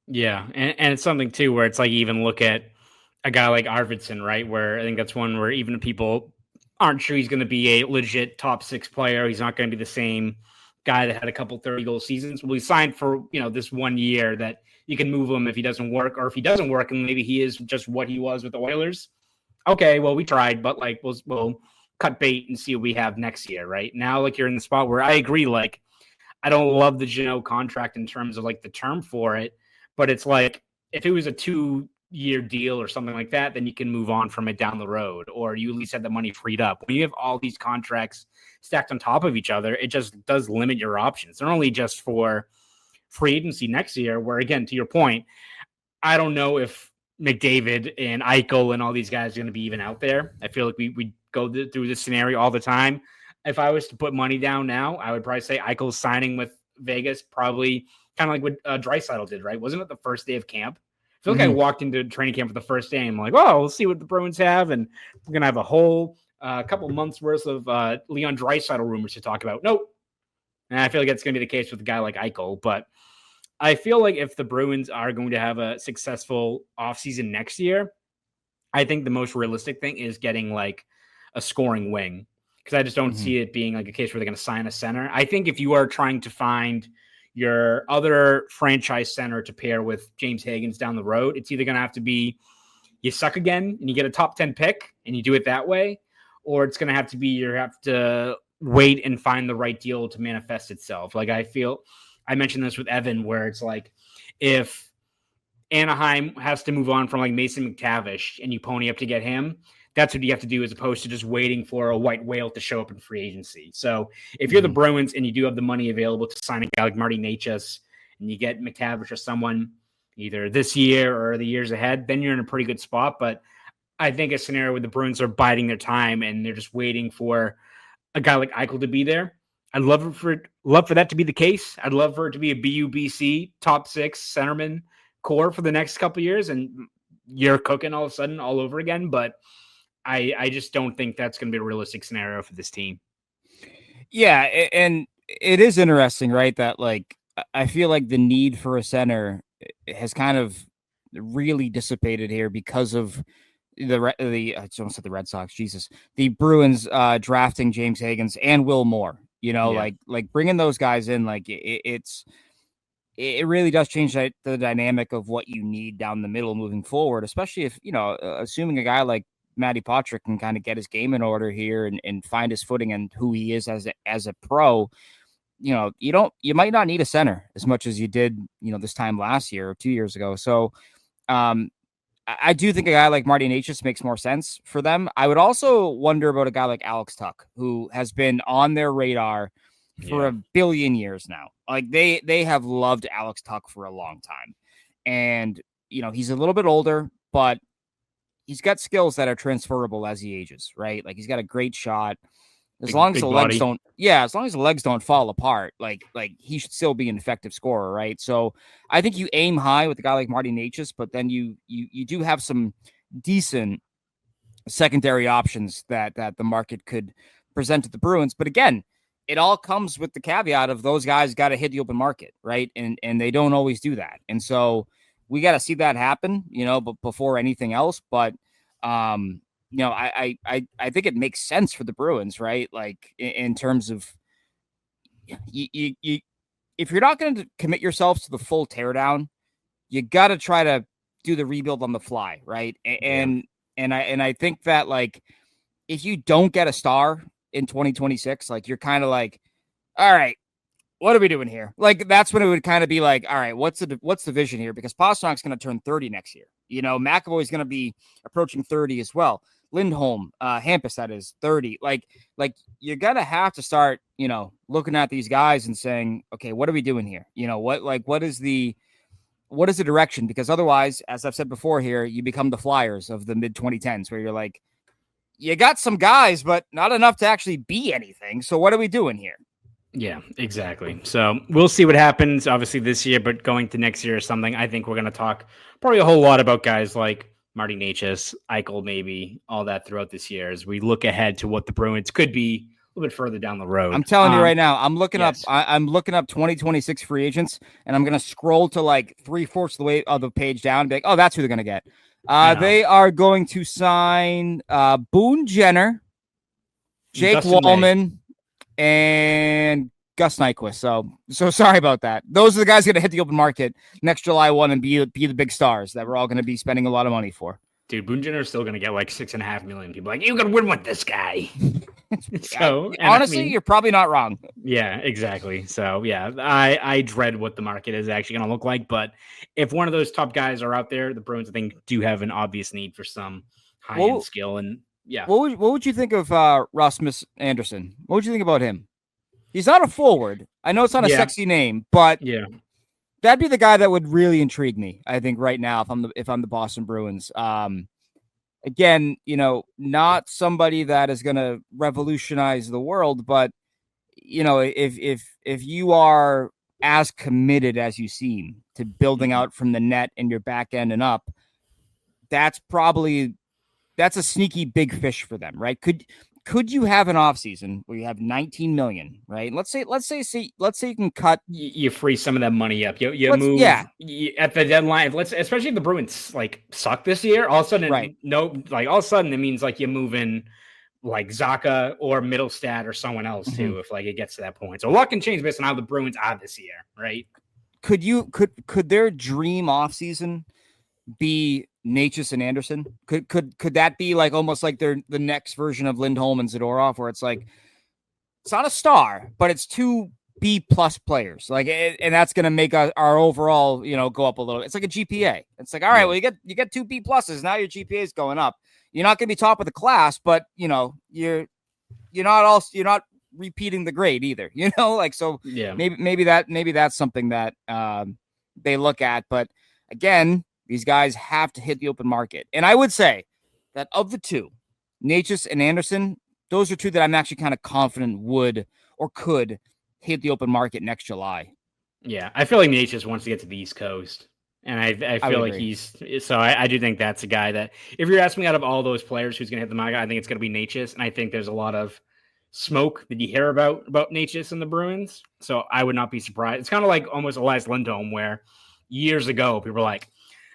Yeah. And it's something too, where it's like, even look at a guy like Arvidsson, right? Where I think that's one where even if people aren't sure he's going to be a legit top 6 player, he's not going to be the same guy that had a couple 30-goal seasons. Well, he signed for, this 1 year that you can move him if he doesn't work, or if he doesn't work and maybe he is just what he was with the Oilers. Okay, well, we tried, but we'll cut bait and see what we have next year, right? Now, you're in the spot where I agree, I don't love the Jeannot contract in terms of the term for it, but it's if it was a 2-year deal or something like that, then you can move on from it down the road, or you at least have the money freed up. When you have all these contracts stacked on top of each other, it just does limit your options. They're only just for free agency next year, where, again, to your point, I don't know if McDavid and Eichel and all these guys are going to be even out there. I feel like we go through this scenario all the time. If I was to put money down now, I would probably say Eichel's signing with Vegas, probably kind of like what Draisaitl did, right? Wasn't it the first day of camp? I feel like I walked into training camp for the first day and I'm like, oh, we'll see what the Bruins have. And we're going to have a whole couple months worth of Leon Draisaitl rumors to talk about. Nope. And I feel like that's going to be the case with a guy like Eichel. But I feel like if the Bruins are going to have a successful offseason next year, I think the most realistic thing is getting a scoring wing, because I just don't see it being a case where they're going to sign a center. I think if you are trying to find your other franchise center to pair with James Hagens down the road, it's either going to have to be you suck again and you get a top 10 pick and you do it that way, or it's going to have to be you have to wait and find the right deal to manifest itself. I mentioned this with Evan, where it's if Anaheim has to move on from Mason McTavish and you pony up to get him, that's what you have to do, as opposed to just waiting for a white whale to show up in free agency. So if you're the Bruins and you do have the money available to sign a guy like Marty Necas and you get McTavish or someone either this year or the years ahead, then you're in a pretty good spot. But I think a scenario where the Bruins are biding their time and they're just waiting for a guy like Eichel to be there, I'd love for that to be the case. I'd love for it to be a BUBC top 6 centerman core for the next couple of years, and you're cooking all of a sudden all over again. But I just don't think that's going to be a realistic scenario for this team. Yeah, and it is interesting, right? That I feel like the need for a center has kind of really dissipated here because of I almost said the Red Sox, Jesus, the Bruins drafting James Hagens and Will Moore. Bringing those guys in, it really does change the dynamic of what you need down the middle moving forward, especially if, assuming a guy like Matty Patrick can kind of get his game in order here and find his footing and who he is as a pro. You might not need a center as much as you did, this time last year or 2 years ago. So I do think a guy like Marty Necas makes more sense for them. I would also wonder about a guy like Alex Tuck, who has been on their radar for a billion years now. Like they have loved Alex Tuch for a long time. And, he's a little bit older, but he's got skills that are transferable as he ages, right? Like he's got a great shot. As long as the legs don't fall apart, like he should still be an effective scorer, right? So I think you aim high with a guy like Marty Necas, but then you do have some decent secondary options that the market could present to the Bruins. But again, it all comes with the caveat of those guys got to hit the open market, right? And they don't always do that. And so we got to see that happen, but before anything else. But I think it makes sense for the Bruins, right? Like in terms of you if you're not going to commit yourselves to the full teardown, you got to try to do the rebuild on the fly, right? And I think that like if you don't get a star in 2026, like you're kind of like, all right, what are we doing here? Like that's when it would kind of be like, all right, what's the vision here? Because Pasternak's going to turn 30 next year. McAvoy is going to be approaching 30 as well. Lindholm, Hampus, that is 30. Like you're gonna have to start, looking at these guys and saying, okay, what are we doing here? What is the direction? Because otherwise, as I've said before here, you become the Flyers of the mid 2010s, where you're like, you got some guys, but not enough to actually be anything. So what are we doing here? Yeah, exactly. So we'll see what happens, obviously, this year, but going to next year or something, I think we're going to talk probably a whole lot about guys like Marty Necas, Eichel, maybe all that throughout this year as we look ahead to what the Bruins could be a little bit further down the road. I'm telling you right now, I'm looking up 2026 free agents, and I'm going to scroll to like 3/4 of the way of the page down and be like, oh, that's who they're going to get. They are going to sign Boone Jenner, Jake Wallman, and Gus Nyquist. So sorry about that. Those are the guys going to hit the open market next July 1 and be the big stars that we're all going to be spending a lot of money for. Dude, Boone Jenner is still going to get like 6.5 million people. Like, you can win with this guy. So honestly, you're probably not wrong. Yeah, exactly. So yeah, I dread what the market is actually going to look like. But if one of those top guys are out there, the Bruins, I think, do have an obvious need for some high-end skill. And yeah, what would you think of Rasmus Andersson? What would you think about him? He's not a forward. I know it's not a sexy name, but that'd be the guy that would really intrigue me, I think, right now if I'm the Boston Bruins. Again, not somebody that is going to revolutionize the world, but if you are as committed as you seem to building out from the net and your back end and up, that's a sneaky big fish for them, right? Could you have an offseason where you have 19 million, right? Let's say you can cut. You free some of that money up. You move at the deadline. Especially if the Bruins like suck this year. All of a sudden, all of a sudden it means like you move in like Zacha or Middlestat or someone else too. If like it gets to that point, so a lot can change based on how the Bruins are this year, right? Could their dream offseason be Necas and Anderson? Could that be like almost like the next version of Lindholm and Zadorov, where it's like it's not a star, but it's two B+ players, like, and that's going to make our overall go up a little. It's like a GPA. It's like, all right, well you get two B+. Now your GPA is going up. You're not going to be top of the class, but you're not repeating the grade either. Maybe that's something that they look at, but again. These guys have to hit the open market. And I would say that of the two, Necas and Anderson, those are two that I'm actually kind of confident would or could hit the open market next July. Yeah, I feel like Necas wants to get to the East Coast. And I feel like I do think that's a guy that, if you're asking me out of all those players who's going to hit the market, I think it's going to be Necas. And I think there's a lot of smoke that you hear about Necas and the Bruins. So I would not be surprised. It's kind of like almost Elias Lindholm, where years ago people were like,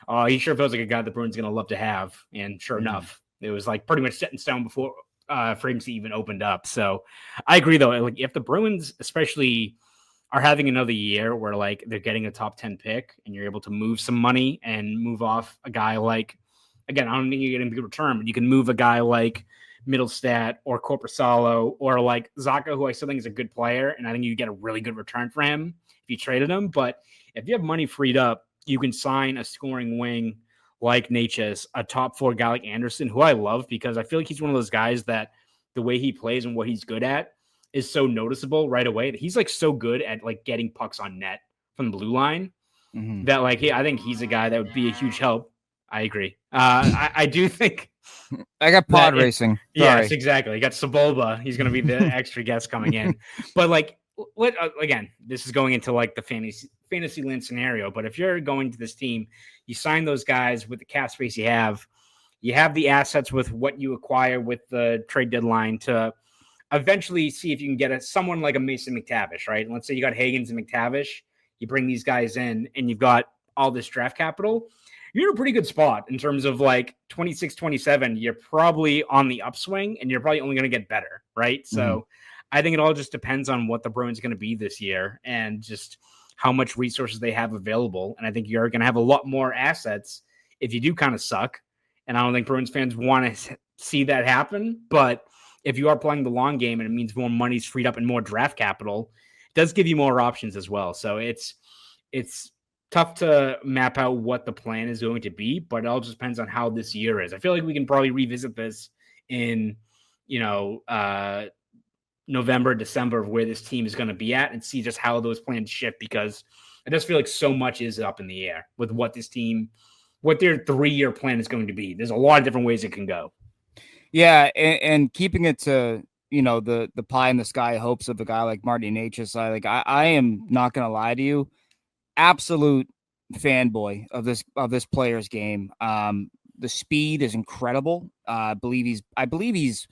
oh, he sure feels like a guy the Bruins are going to love to have. And sure enough, it was like pretty much set in stone before free agency even opened up. So I agree, though. Like if the Bruins especially are having another year where like they're getting a top 10 pick and you're able to move some money and move off a guy like, again, I don't think you're getting a good return, but you can move a guy like Middlestat or Korpisalo or like Zacha, who I still think is a good player. And I think you get a really good return for him if you traded him. But if you have money freed up, you can sign a scoring wing like Necas, a top 4 guy like Anderson, who I love because I feel like he's one of those guys that the way he plays and what he's good at is so noticeable right away that he's like so good at like getting pucks on net from the blue line that like, I think he's a guy that would be a huge help. I agree. I do think I got pod racing. Yes, exactly. You got Sebulba. He's going to be the extra guest coming in. But like, again, this is going into like the fantasy land scenario. But if you're going to this team, you sign those guys with the cap space you have the assets with what you acquire with the trade deadline to eventually see if you can get someone like a Mason McTavish, right? And let's say you got Hagens and McTavish. You bring these guys in and you've got all this draft capital. You're in a pretty good spot in terms of like 26, 27. You're probably on the upswing and you're probably only going to get better, right? So I think it all just depends on what the Bruins are going to be this year and just how much resources they have available. And I think you're going to have a lot more assets if you do kind of suck. And I don't think Bruins fans want to see that happen. But if you are playing the long game and it means more money's freed up and more draft capital, it does give you more options as well. So it's tough to map out what the plan is going to be, but it all just depends on how this year is. I feel like we can probably revisit this in, November, December of where this team is going to be at and see just how those plans shift, because I just feel like so much is up in the air with what this team, what their 3-year plan is going to be. There's a lot of different ways it can go. Yeah. And keeping it to, the pie in the sky hopes of a guy like Marty Necas, I am not going to lie to you. Absolute fanboy of this player's game. The speed is incredible. I believe he's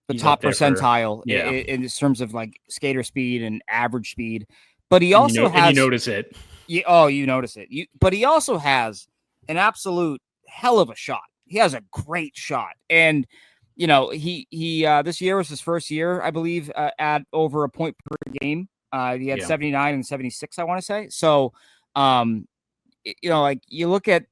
the top percentile in terms of like skater speed and average speed. But he also has, you notice it. You notice it. But he also has an absolute hell of a shot. He has a great shot, and he this year was his first year, I believe, at over a point per game. He had 79 and 76, I want to say. So, like you look at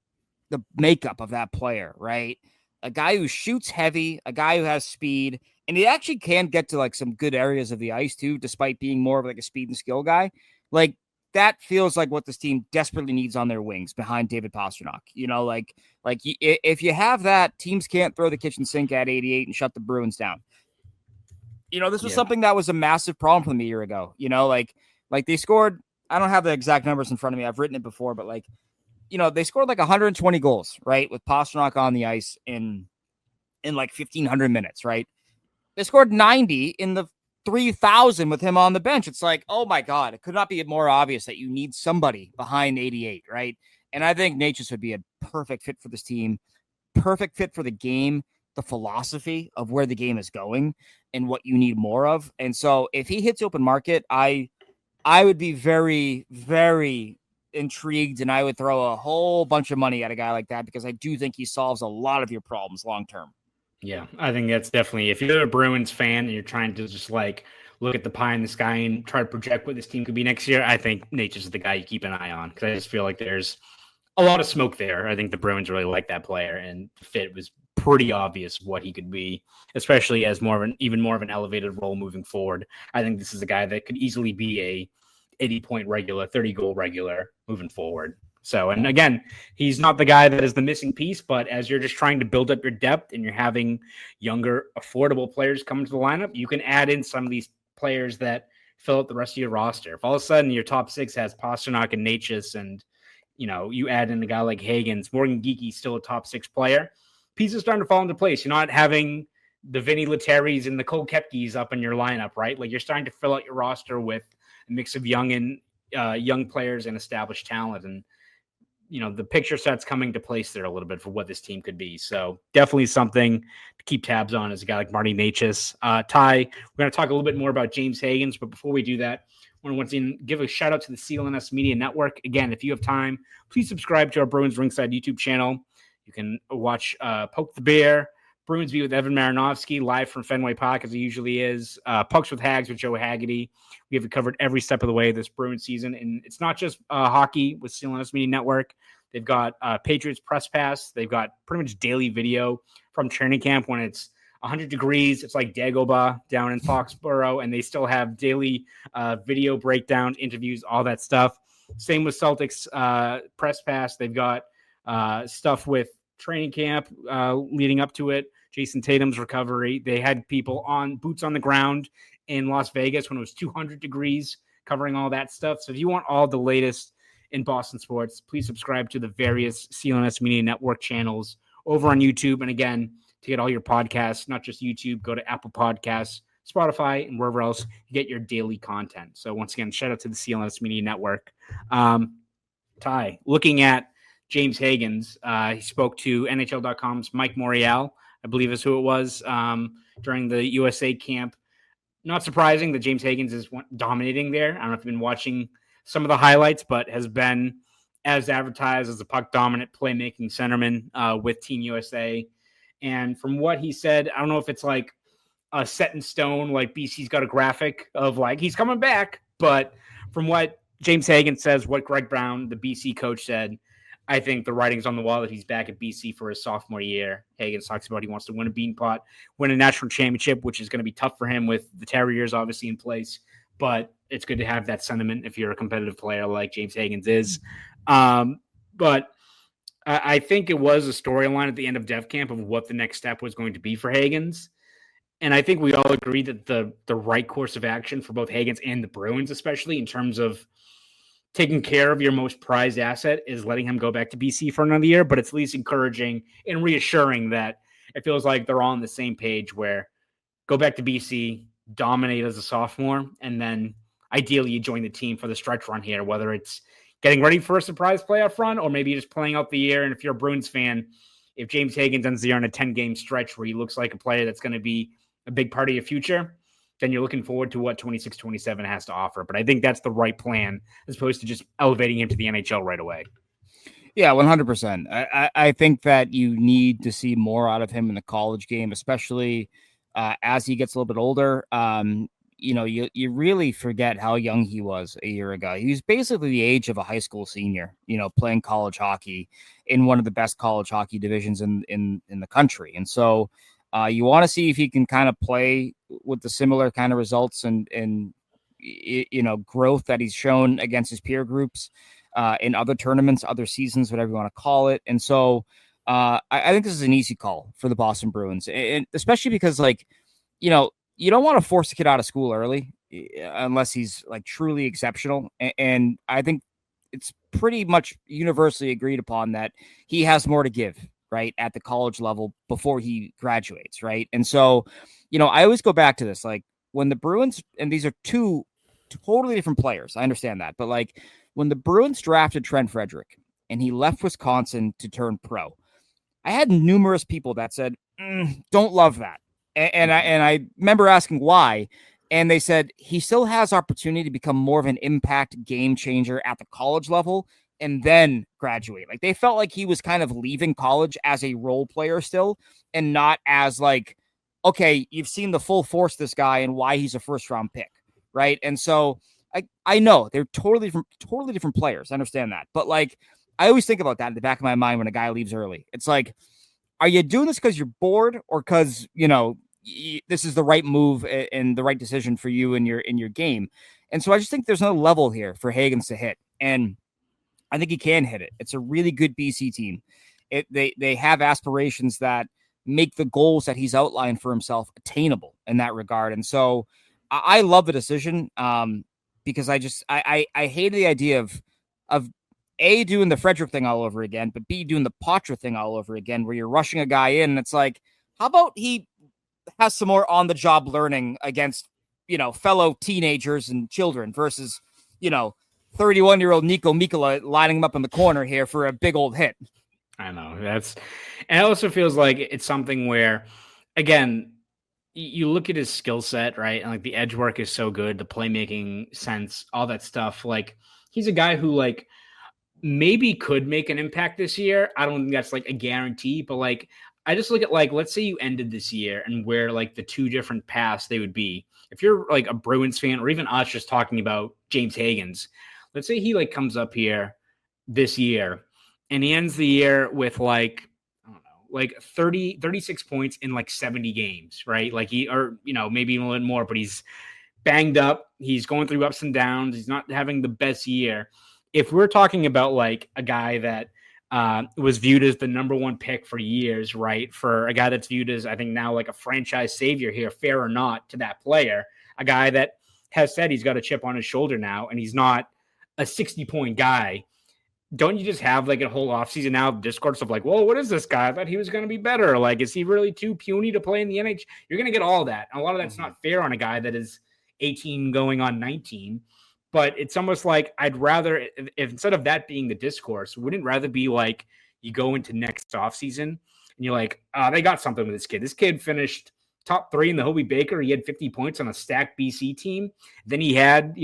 the makeup of that player, right? A guy who shoots heavy, a guy who has speed, and he actually can get to like some good areas of the ice too, despite being more of like a speed and skill guy. Like that feels like what this team desperately needs on their wings behind David Pastrnak. If you have that, teams can't throw the kitchen sink at 88 and shut the Bruins down. This was something that was a massive problem for them a year ago. Like they scored, I don't have the exact numbers in front of me. I've written it before, but they scored like 120 goals, right? With Pastrnak on the ice in like 1,500 minutes, right? They scored 90 in the 3,000 with him on the bench. It's like, oh my God, it could not be more obvious that you need somebody behind 88, right? And I think Necas would be a perfect fit for this team, perfect fit for the game, the philosophy of where the game is going and what you need more of. And so if he hits open market, I would be very, very intrigued, and I would throw a whole bunch of money at a guy like that because I do think he solves a lot of your problems long-term. Yeah, I think that's definitely, if you're a Bruins fan and you're trying to just like look at the pie in the sky and try to project what this team could be next year, I think Necas is the guy you keep an eye on, because I just feel like there's a lot of smoke there. I think the Bruins really like that player, and fit was pretty obvious what he could be, especially as even more of an elevated role moving forward. I think this is a guy that could easily be a 80-point regular, 30-goal regular moving forward. So, and again, he's not the guy that is the missing piece, but as you're just trying to build up your depth and you're having younger, affordable players come into the lineup, you can add in some of these players that fill out the rest of your roster. If all of a sudden your top six has Pastrnak and Necas, and you add in a guy like Hagens, Morgan Geeky's still a top six player, pieces starting to fall into place. You're not having the Vinny Letteris and the Cole Koepkes up in your lineup, right? Like, you're starting to fill out your roster with a mix of young players and established talent. And, the picture set's coming to place there a little bit for what this team could be. So definitely something to keep tabs on as a guy like Marty Necas. Ty, we're going to talk a little bit more about James Hagens, but before we do that, I want to once again give a shout out to the CLNS Media Network. Again, if you have time, please subscribe to our Bruins Rinkside YouTube channel. You can watch Poke the Bear, Bruins Beat with Evan Marinofski, live from Fenway Park, as it usually is. Pucks with Haggs with Joe Haggerty. We have covered every step of the way this Bruins season. And it's not just hockey with CLNS Media Network. They've got Patriots Press Pass. They've got pretty much daily video from training camp when it's 100 degrees. It's like Dagobah down in Foxborough, and they still have daily video breakdown, interviews, all that stuff. Same with Celtics Press Pass. They've got stuff with training camp leading up to it, Jason Tatum's recovery. They had people on boots on the ground in Las Vegas when it was 200 degrees, covering all that stuff. So if you want all the latest in Boston sports, please subscribe to the various CLNS Media Network channels over on YouTube. And again, to get all your podcasts, not just YouTube, go to Apple Podcasts, Spotify, and wherever else you get your daily content. So once again, shout out to the CLNS Media Network. Ty, looking at James Hagens, he spoke to NHL.com's Mike Morial, I believe is who it was, during the USA camp. Not surprising that James Hagens is dominating there. I don't know if you've been watching some of the highlights, but has been as advertised as a puck-dominant playmaking centerman with Team USA. And from what he said, I don't know if it's like a set in stone, like BC's got a graphic of like he's coming back. But from what James Hagens says, what Greg Brown, the BC coach, said, I think the writing's on the wall that he's back at BC for his sophomore year. Hagens talks about he wants to win a Beanpot, win a national championship, which is going to be tough for him with the Terriers obviously in place. But it's good to have that sentiment if you're a competitive player like James Hagens is. But I think it was a storyline at the end of Dev Camp of what the next step was going to be for Hagens. And I think we all agree that the right course of action for both Hagens and the Bruins, especially in terms of taking care of your most prized asset, is letting him go back to BC for another year. But it's at least encouraging and reassuring that it feels like they're all on the same page where go back to BC, dominate as a sophomore, and then ideally you join the team for the stretch run here, whether it's getting ready for a surprise playoff run or maybe just playing out the year. And if you're a Bruins fan, if James Hagens ends the year on a 10-game stretch where he looks like a player that's going to be a big part of your future, then you're looking forward to what 26-27 has to offer. But I think that's the right plan as opposed to just elevating him to the NHL right away. Yeah, 100%. I think that you need to see more out of him in the college game, especially as he gets a little bit older. You really forget how young he was a year ago. He was basically the age of a high school senior, playing college hockey in one of the best college hockey divisions in the country. And so you want to see if he can kind of play with the similar kind of results and growth that he's shown against his peer groups in other tournaments, other seasons, whatever you want to call it. And so I think this is an easy call for the Boston Bruins, and especially because you don't want to force a kid out of school early unless he's like truly exceptional. And I think it's pretty much universally agreed upon that he has more to give, right, at the college level before he graduates, right? And so, I always go back to this, like when the Bruins, and these are two totally different players, I understand that, but like when the Bruins drafted Trent Frederick and he left Wisconsin to turn pro, I had numerous people that said, don't love that. And I remember asking why, and they said he still has opportunity to become more of an impact game changer at the college level and then graduate. Like they felt like he was kind of leaving college as a role player still and not as like, okay, you've seen the full force of this guy and why he's a first round pick, right? And so I know they're totally different players. I understand that. But like I always think about that in the back of my mind when a guy leaves early. It's like, are you doing this because you're bored or because, this is the right move and the right decision for you in your game? And so I just think there's no level here for Hagens to hit. And I think he can hit it. It's a really good BC team. They have aspirations that make the goals that he's outlined for himself attainable in that regard. And so I love the decision because I hate the idea of A, doing the Frederick thing all over again, but B, doing the Poitras thing all over again, where you're rushing a guy in. And it's like, how about he has some more on-the-job learning against, fellow teenagers and children versus, 31-year-old Nico Mikkola lining him up in the corner here for a big old hit. I know and it also feels like it's something where, again, you look at his skill set, right? And like the edge work is so good, the playmaking sense, all that stuff. Like he's a guy who like maybe could make an impact this year. I don't think that's like a guarantee, but like, I just look at like, let's say you ended this year and where like the two different paths they would be. If you're like a Bruins fan or even us just talking about James Hagens, let's say he like comes up here this year and he ends the year with like, I don't know, like 36 points in like 70 games, right? Like maybe even a little more, but he's banged up. He's going through ups and downs. He's not having the best year. If we're talking about like a guy that was viewed as the number one pick for years, right? For a guy that's viewed as, I think now like a franchise savior here, fair or not to that player, a guy that has said he's got a chip on his shoulder now, and he's not a 60-point guy. Don't you just have like a whole offseason now of discourse of like, whoa, what is this guy? I thought he was going to be better. Like, is he really too puny to play in the NHL? You're going to get all that. And a lot of that's not fair on a guy that is 18 going on 19. But it's almost like I'd rather, if instead of that being the discourse, wouldn't rather be like you go into next offseason and you're like, they got something with this kid. This kid finished top 3 in the Hobie Baker. He had 50 points on a stacked BC team. Then he had,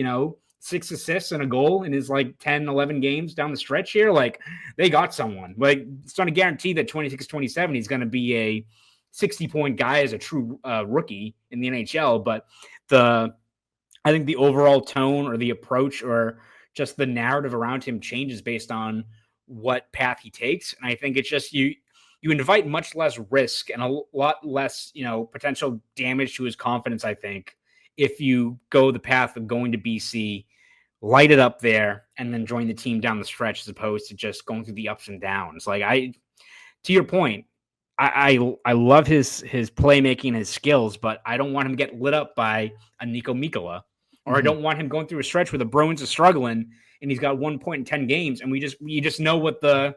6 assists and a goal in his like 10, 11 games down the stretch here. Like, they got someone. Like, it's not a guarantee that 26, 27, he's going to be a 60-point guy as a true rookie in the NHL. But I think the overall tone or the approach or just the narrative around him changes based on what path he takes. And I think it's just you invite much less risk and a lot less, potential damage to his confidence, I think, if you go the path of going to BC, light it up there, and then join the team down the stretch as opposed to just going through the ups and downs. Like, to your point, I love his playmaking, his skills, but I don't want him to get lit up by a Nico Mikkola, or I don't want him going through a stretch where the Bruins are struggling and he's got 1 point in 10 games, and you just know what the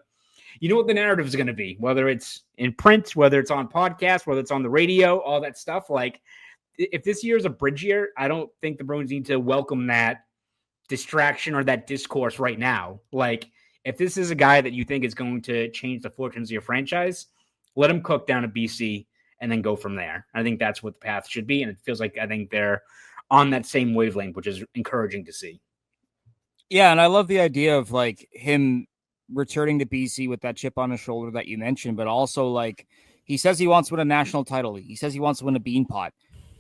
narrative is going to be, whether it's in print, whether it's on podcast, whether it's on the radio, all that stuff. Like, if this year is a bridge year, I don't think the Bruins need to welcome that distraction or that discourse right now. Like, if this is a guy that you think is going to change the fortunes of your franchise, let him cook down at BC and then go from there. I think that's what the path should be. And it feels like I think they're on that same wavelength, which is encouraging to see. Yeah. And I love the idea of like him returning to BC with that chip on his shoulder that you mentioned, but also like he says he wants to win a national title. He says he wants to win a bean pot.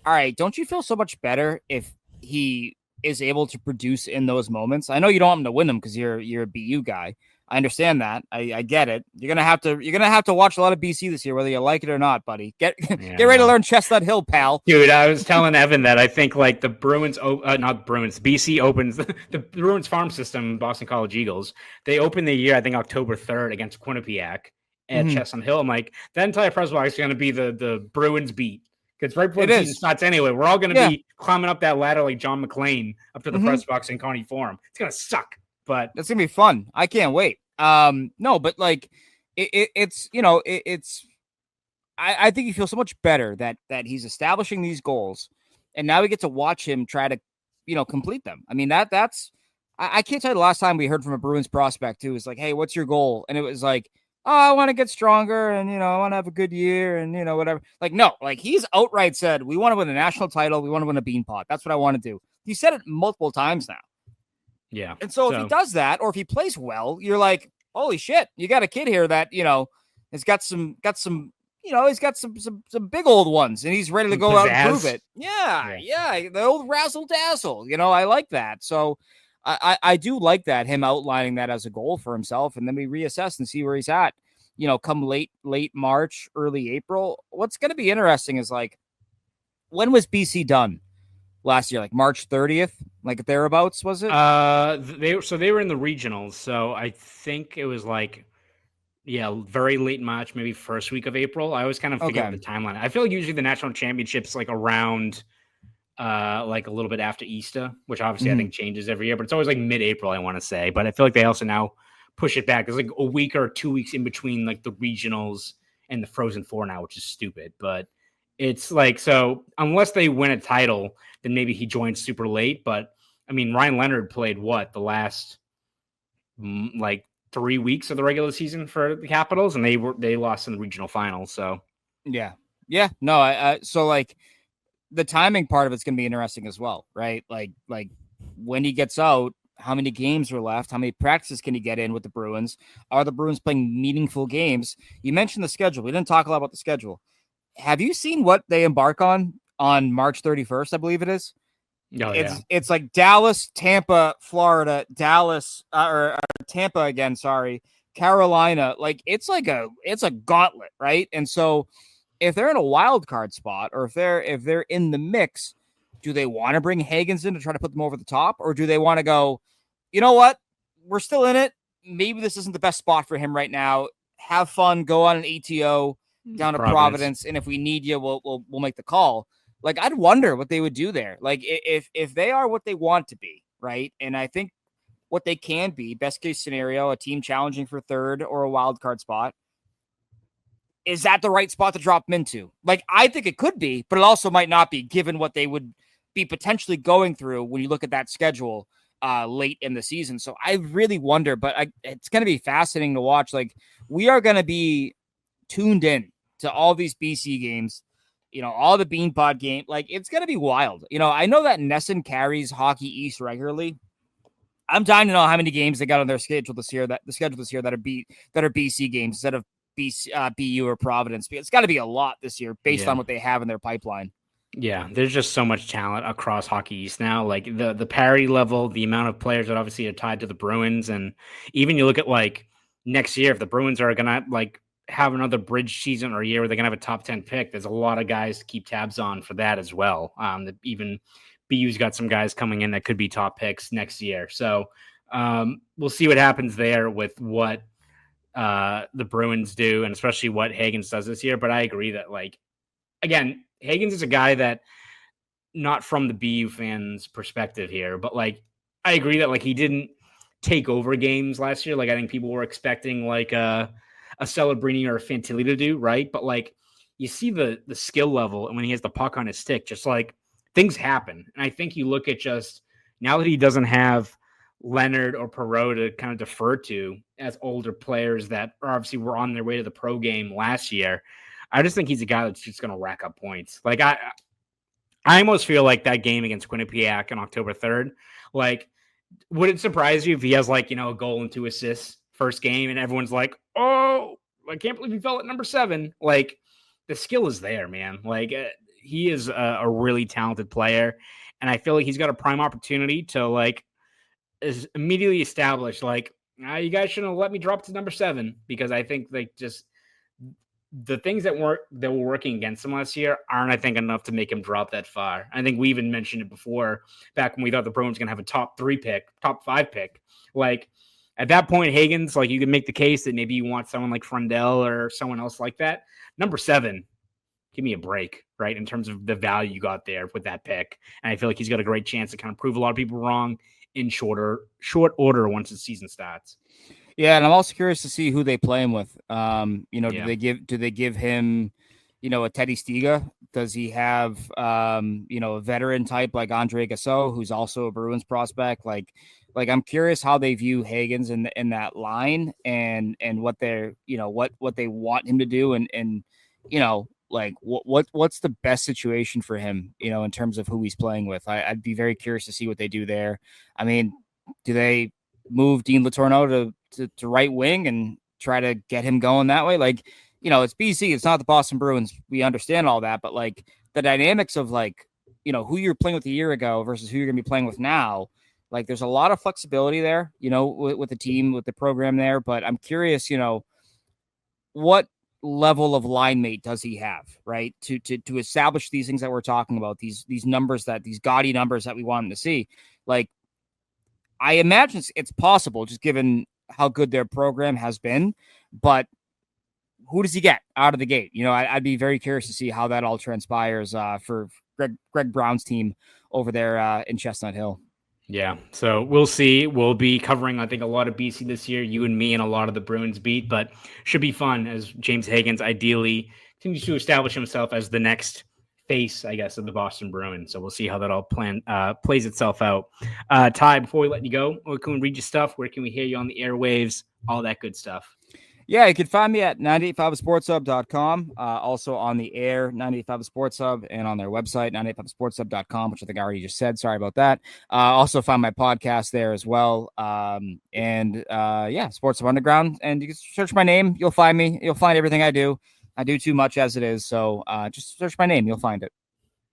All right. Don't you feel so much better if he is able to produce in those moments? I know you don't want him to win them because you're a BU guy. I understand that. I get it. You're gonna have to watch a lot of BC this year, whether you like it or not, buddy. Get ready to learn Chestnut Hill, pal. Dude, I was telling Evan that I think like the Bruins, not Bruins, BC opens the Bruins farm system, Boston College Eagles. They open the year, I think October 3rd against Quinnipiac at Chestnut Hill. I'm like, that entire press box is going to be the Bruins beat. Because right before the season starts anyway, we're all going to be climbing up that ladder like John McClane up to the press box in Kearney Forum. It's going to suck, but that's going to be fun. I can't wait. No, but like it's I think you feel so much better that he's establishing these goals, and now we get to watch him try to, complete them. I mean, that's I can't tell you the last time we heard from a Bruins prospect who was like, hey, what's your goal? And it was like, oh, I want to get stronger and, I want to have a good year and, whatever. Like, no, like he's outright said, we want to win a national title. We want to win a bean pot. That's what I want to do. He said it multiple times now. Yeah. And so if he does that, or if he plays well, you're like, holy shit, you got a kid here that, has got some, he's got some big old ones and he's ready to go out and prove it. Yeah. The old razzle dazzle, I like that. So I do like that, him outlining that as a goal for himself. And then we reassess and see where he's at, come late March, early April. What's going to be interesting is like, when was BC done last year? Like March 30th, like thereabouts, was it? They were in the regionals. So I think it was like, very late March, maybe first week of April. I always kind of forget the timeline. I feel like usually the national championships like around like a little bit after Easter, which obviously I think changes every year, but it's always like mid-April, I want to say. But I feel like they also now push it back. There's like a week or 2 weeks in between like the regionals and the Frozen Four now, which is stupid. But it's like, so unless they win a title, then maybe he joins super late. But I mean, Ryan Leonard played the last like 3 weeks of the regular season for the Capitals, and they lost in the regional finals. So so like the timing part of it's going to be interesting as well, right? Like when he gets out, how many games are left? How many practices can he get in with the Bruins? Are the Bruins playing meaningful games? You mentioned the schedule. We didn't talk a lot about the schedule. Have you seen what they embark on March 31st? I believe it is. It's like Dallas, Tampa, Florida, Dallas, or Tampa again. Sorry, Carolina. Like it's a gauntlet, right? And so if they're in a wild card spot, or if they're in the mix, do they want to bring Hagens in to try to put them over the top, or do they want to go, you know what, we're still in it. Maybe this isn't the best spot for him right now. Have fun, go on an ATO down to Providence, and if we need you, we'll make the call. Like, I'd wonder what they would do there. Like, if they are what they want to be, right? And I think what they can be, best case scenario, a team challenging for third or a wild card spot. Is that the right spot to drop them into? Like, I think it could be, but it also might not be, given what they would be potentially going through when you look at that schedule late in the season. So I really wonder, but it's going to be fascinating to watch. Like, we are going to be tuned in to all these BC games, all the Beanpot game. Like, it's going to be wild. I know that Nesson carries Hockey East regularly. I'm dying to know how many games they got on their schedule this year, that are BC games instead of BU or Providence. It's got to be a lot this year based on what they have in their pipeline. Yeah, there's just so much talent across Hockey East now. Like the parity level, the amount of players that obviously are tied to the Bruins, and even you look at like next year, if the Bruins are gonna like have another bridge season or a year where they're gonna have a top 10 pick, there's a lot of guys to keep tabs on for that as well. Even BU's got some guys coming in that could be top picks next year. So we'll see what happens there with what the Bruins do, and especially what Hagens does this year. But I agree that, like, again, Hagens is a guy that, not from the BU fans' perspective here, but like, I agree that like he didn't take over games last year. Like, I think people were expecting like a Celebrini or a Fantilli to do, right? But like, you see the skill level, and when he has the puck on his stick, just like things happen. And I think you look at just now that he doesn't have Leonard or Perreault to kind of defer to as older players that are obviously were on their way to the pro game last year. I just think he's a guy that's just going to rack up points. Like, I almost feel like that game against Quinnipiac on October 3rd, like, would it surprise you if he has like, a goal and 2 assists first game and everyone's like, oh, I can't believe he fell at number 7. Like, the skill is there, man. Like, he is a really talented player. And I feel like he's got a prime opportunity to like is immediately establish, like, you guys shouldn't have let me drop to number 7, because I think like just the things that were working against him last year aren't, I think, enough to make him drop that far. I think we even mentioned it before, back when we thought the Bruins were going to have a top 5 pick. Like, at that point, Hagens, like, you can make the case that maybe you want someone like Frundell or someone else like that. Number 7, give me a break, right? In terms of the value you got there with that pick. And I feel like he's got a great chance to kind of prove a lot of people wrong in short order once the season starts. Yeah, and I'm also curious to see who they play him with. Do they give him, a Teddy Stiga? Does he have, a veteran type like Andre Gassot, who's also a Bruins prospect? Like I'm curious how they view Hagens in that line and what they're, what they want him to do, and like what's the best situation for him, in terms of who he's playing with. I'd be very curious to see what they do there. I mean, do they move Dean Letourneau to right wing and try to get him going that way? Like, it's BC, it's not the Boston Bruins. We understand all that, but like the dynamics of like, who you're playing with a year ago versus who you're going to be playing with now, like there's a lot of flexibility there, with the team, with the program there. But I'm curious, what level of line mate does he have, right? To establish these things that we're talking about, these numbers, these gaudy numbers that we want him to see. Like, I imagine it's possible, just given how good their program has been, but who does he get out of the gate? I'd be very curious to see how that all transpires for Greg Brown's team over there in Chestnut Hill. Yeah, so we'll see. We'll be covering, I think, a lot of BC this year, you and me, and a lot of the Bruins beat, but should be fun as James Hagens ideally continues to establish himself as the next face, I guess, of the Boston Bruins. So we'll see how that all plays itself out. Ty, before we let you go, where can we read your stuff? Where can we hear you on the airwaves? All that good stuff. Yeah, you can find me at 985sportshub.com, also on the air, 985 Sports Hub, and on their website, 985sportshub.com, which I think I already just said. Sorry about that. Also find my podcast there as well. Sports Hub Underground. And you can search my name. You'll find me. You'll find everything I do. I do too much as it is. So just search my name. You'll find it.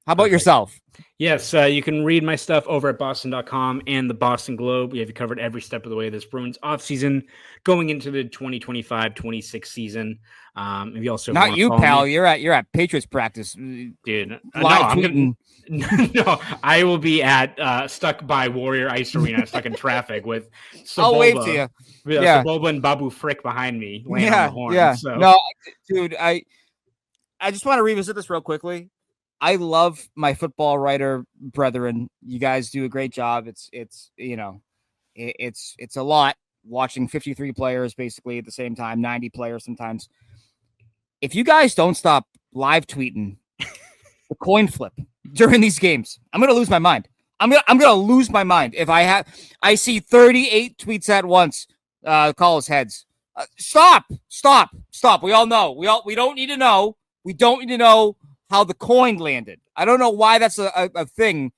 How about yourself? Yes, you can read my stuff over at Boston.com and the Boston Globe. We have you covered every step of the way of this Bruins offseason going into the 2025-26 season. If you also not you, pal. You're at Patriots practice, dude. No, I will be at stuck by Warrior Ice Arena, stuck in traffic with Sebulba. I'll wave to you. Yeah, Sebulba and Babu Frick behind me, laying on the horn. Yeah, so. No, dude. I just want to revisit this real quickly. I love my football writer brethren. You guys do a great job. It's a lot watching 53 players basically at the same time, 90 players sometimes. If you guys don't stop live tweeting the coin flip during these games, I'm going to lose my mind. I'm going to lose my mind if I see 38 tweets at once. Call us heads. Stop. We all know. We don't need to know. We don't need to know how the coin landed. I don't know why that's a thing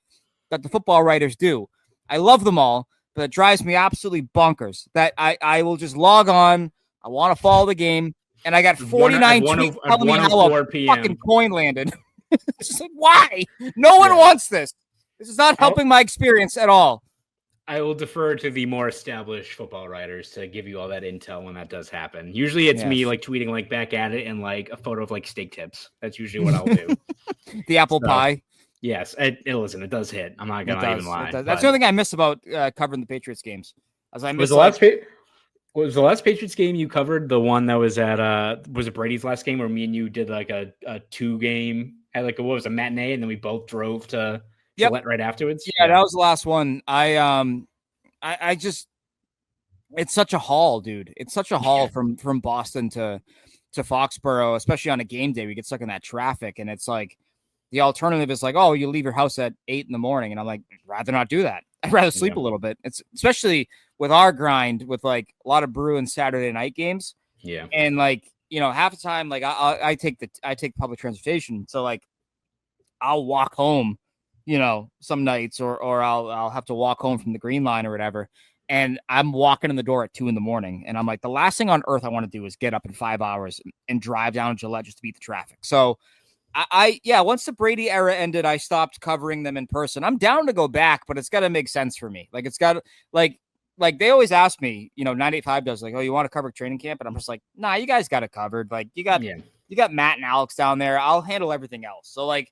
that the football writers do. I love them all, but it drives me absolutely bonkers that I will just log on. I want to follow the game, and I got 49 tweets telling me how a fucking coin landed. It's just like, why? No one wants this. This is not helping my experience at all. I will defer to the more established football writers to give you all that intel when that does happen. Usually it's me like tweeting like back at it and like a photo of like steak tips. That's usually what I'll do. The apple pie. Yes. Listen, it does hit. I'm not going to even lie. That's the only thing I miss about covering the Patriots games. Was the last Patriots game you covered the one that was at was it Brady's last game where me and you did like a 2-game, had like a matinee, and then we both drove to Gillette right afterwards? Yeah, that was the last one. I just, it's such a haul, dude. It's such a haul from Boston to Foxborough, especially on a game day. We get stuck in that traffic, and it's like the alternative is like, oh, you leave your house at 8 a.m, and I'm like, I'd rather not do that. I'd rather sleep a little bit. It's especially with our grind with like a lot of Bruins Saturday night games. Yeah, and like half the time, like I take public transportation, so like I'll walk home. Some nights, or I'll have to walk home from the Green Line or whatever. And I'm walking in the door at 2 a.m. and I'm like, the last thing on earth I want to do is get up in 5 hours and drive down to Gillette just to beat the traffic. So once the Brady era ended, I stopped covering them in person. I'm down to go back, but it's got to make sense for me. Like it's got to like they always ask me, 985 does like, oh, you want to cover training camp? And I'm just like, nah, you guys got it covered. Like you got Matt and Alex down there. I'll handle everything else. So like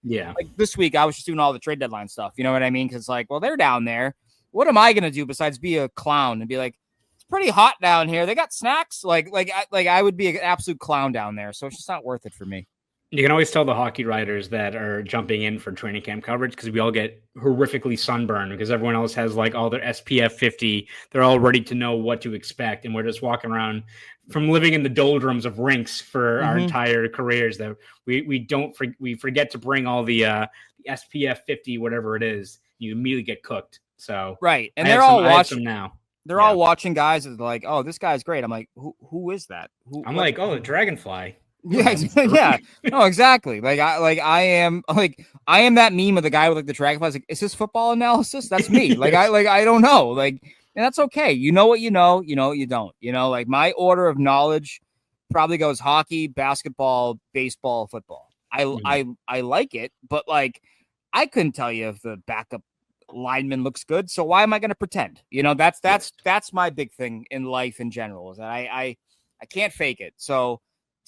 this week I was just doing all the trade deadline stuff. You know what I mean? Cause like, well, they're down there. What am I going to do besides be a clown and be like, it's pretty hot down here. They got snacks. Like I would be an absolute clown down there. So it's just not worth it for me. You can always tell the hockey writers that are jumping in for training camp coverage because we all get horrifically sunburned because everyone else has like all their SPF 50. They're all ready to know what to expect. And we're just walking around from living in the doldrums of rinks for our entire careers that we forget to bring all the SPF 50, whatever it is. You immediately get cooked. So right. And they're all watching now. They're all watching guys that are like, oh, this guy's great. I'm like, who is that? I'm like, oh, the dragonfly. Yeah. No, exactly. I am that meme of the guy with like the dragonflies. Like, is this football analysis? That's me. I don't know. Like, and that's okay. You know what you know. You know what you don't. Like my order of knowledge probably goes hockey, basketball, baseball, football. I like it, but like I couldn't tell you if the backup lineman looks good. So why am I going to pretend? That's my big thing in life in general is that I can't fake it. So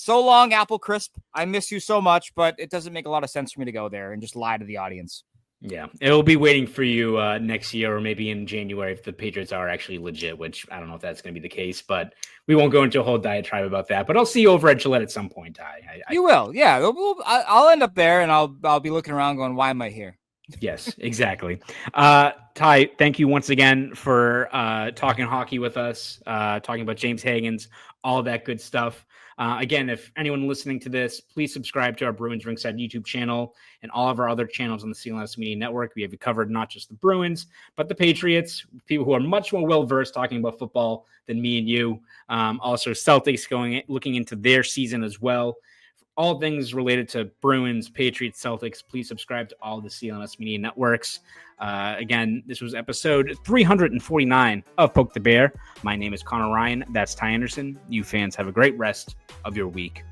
long, Apple Crisp. I miss you so much, but it doesn't make a lot of sense for me to go there and just lie to the audience. Yeah, it'll be waiting for you next year or maybe in January if the Patriots are actually legit, which I don't know if that's going to be the case, but we won't go into a whole diatribe about that. But I'll see you over at Gillette at some point, Ty. You will, yeah. I'll end up there, and I'll be looking around going, why am I here? Yes, exactly. Ty, thank you once again for talking hockey with us, talking about James Hagens, all that good stuff. Again, if anyone listening to this, please subscribe to our Bruins Rinkside YouTube channel and all of our other channels on the CLNS Media Network. We have you covered not just the Bruins, but the Patriots, people who are much more well-versed talking about football than me and you. Also, Celtics looking into their season as well. All things related to Bruins, Patriots, Celtics, please subscribe to all the CLNS Media Networks. Again, this was episode 349 of Poke the Bear. My name is Conor Ryan. That's Ty Anderson. You fans have a great rest of your week.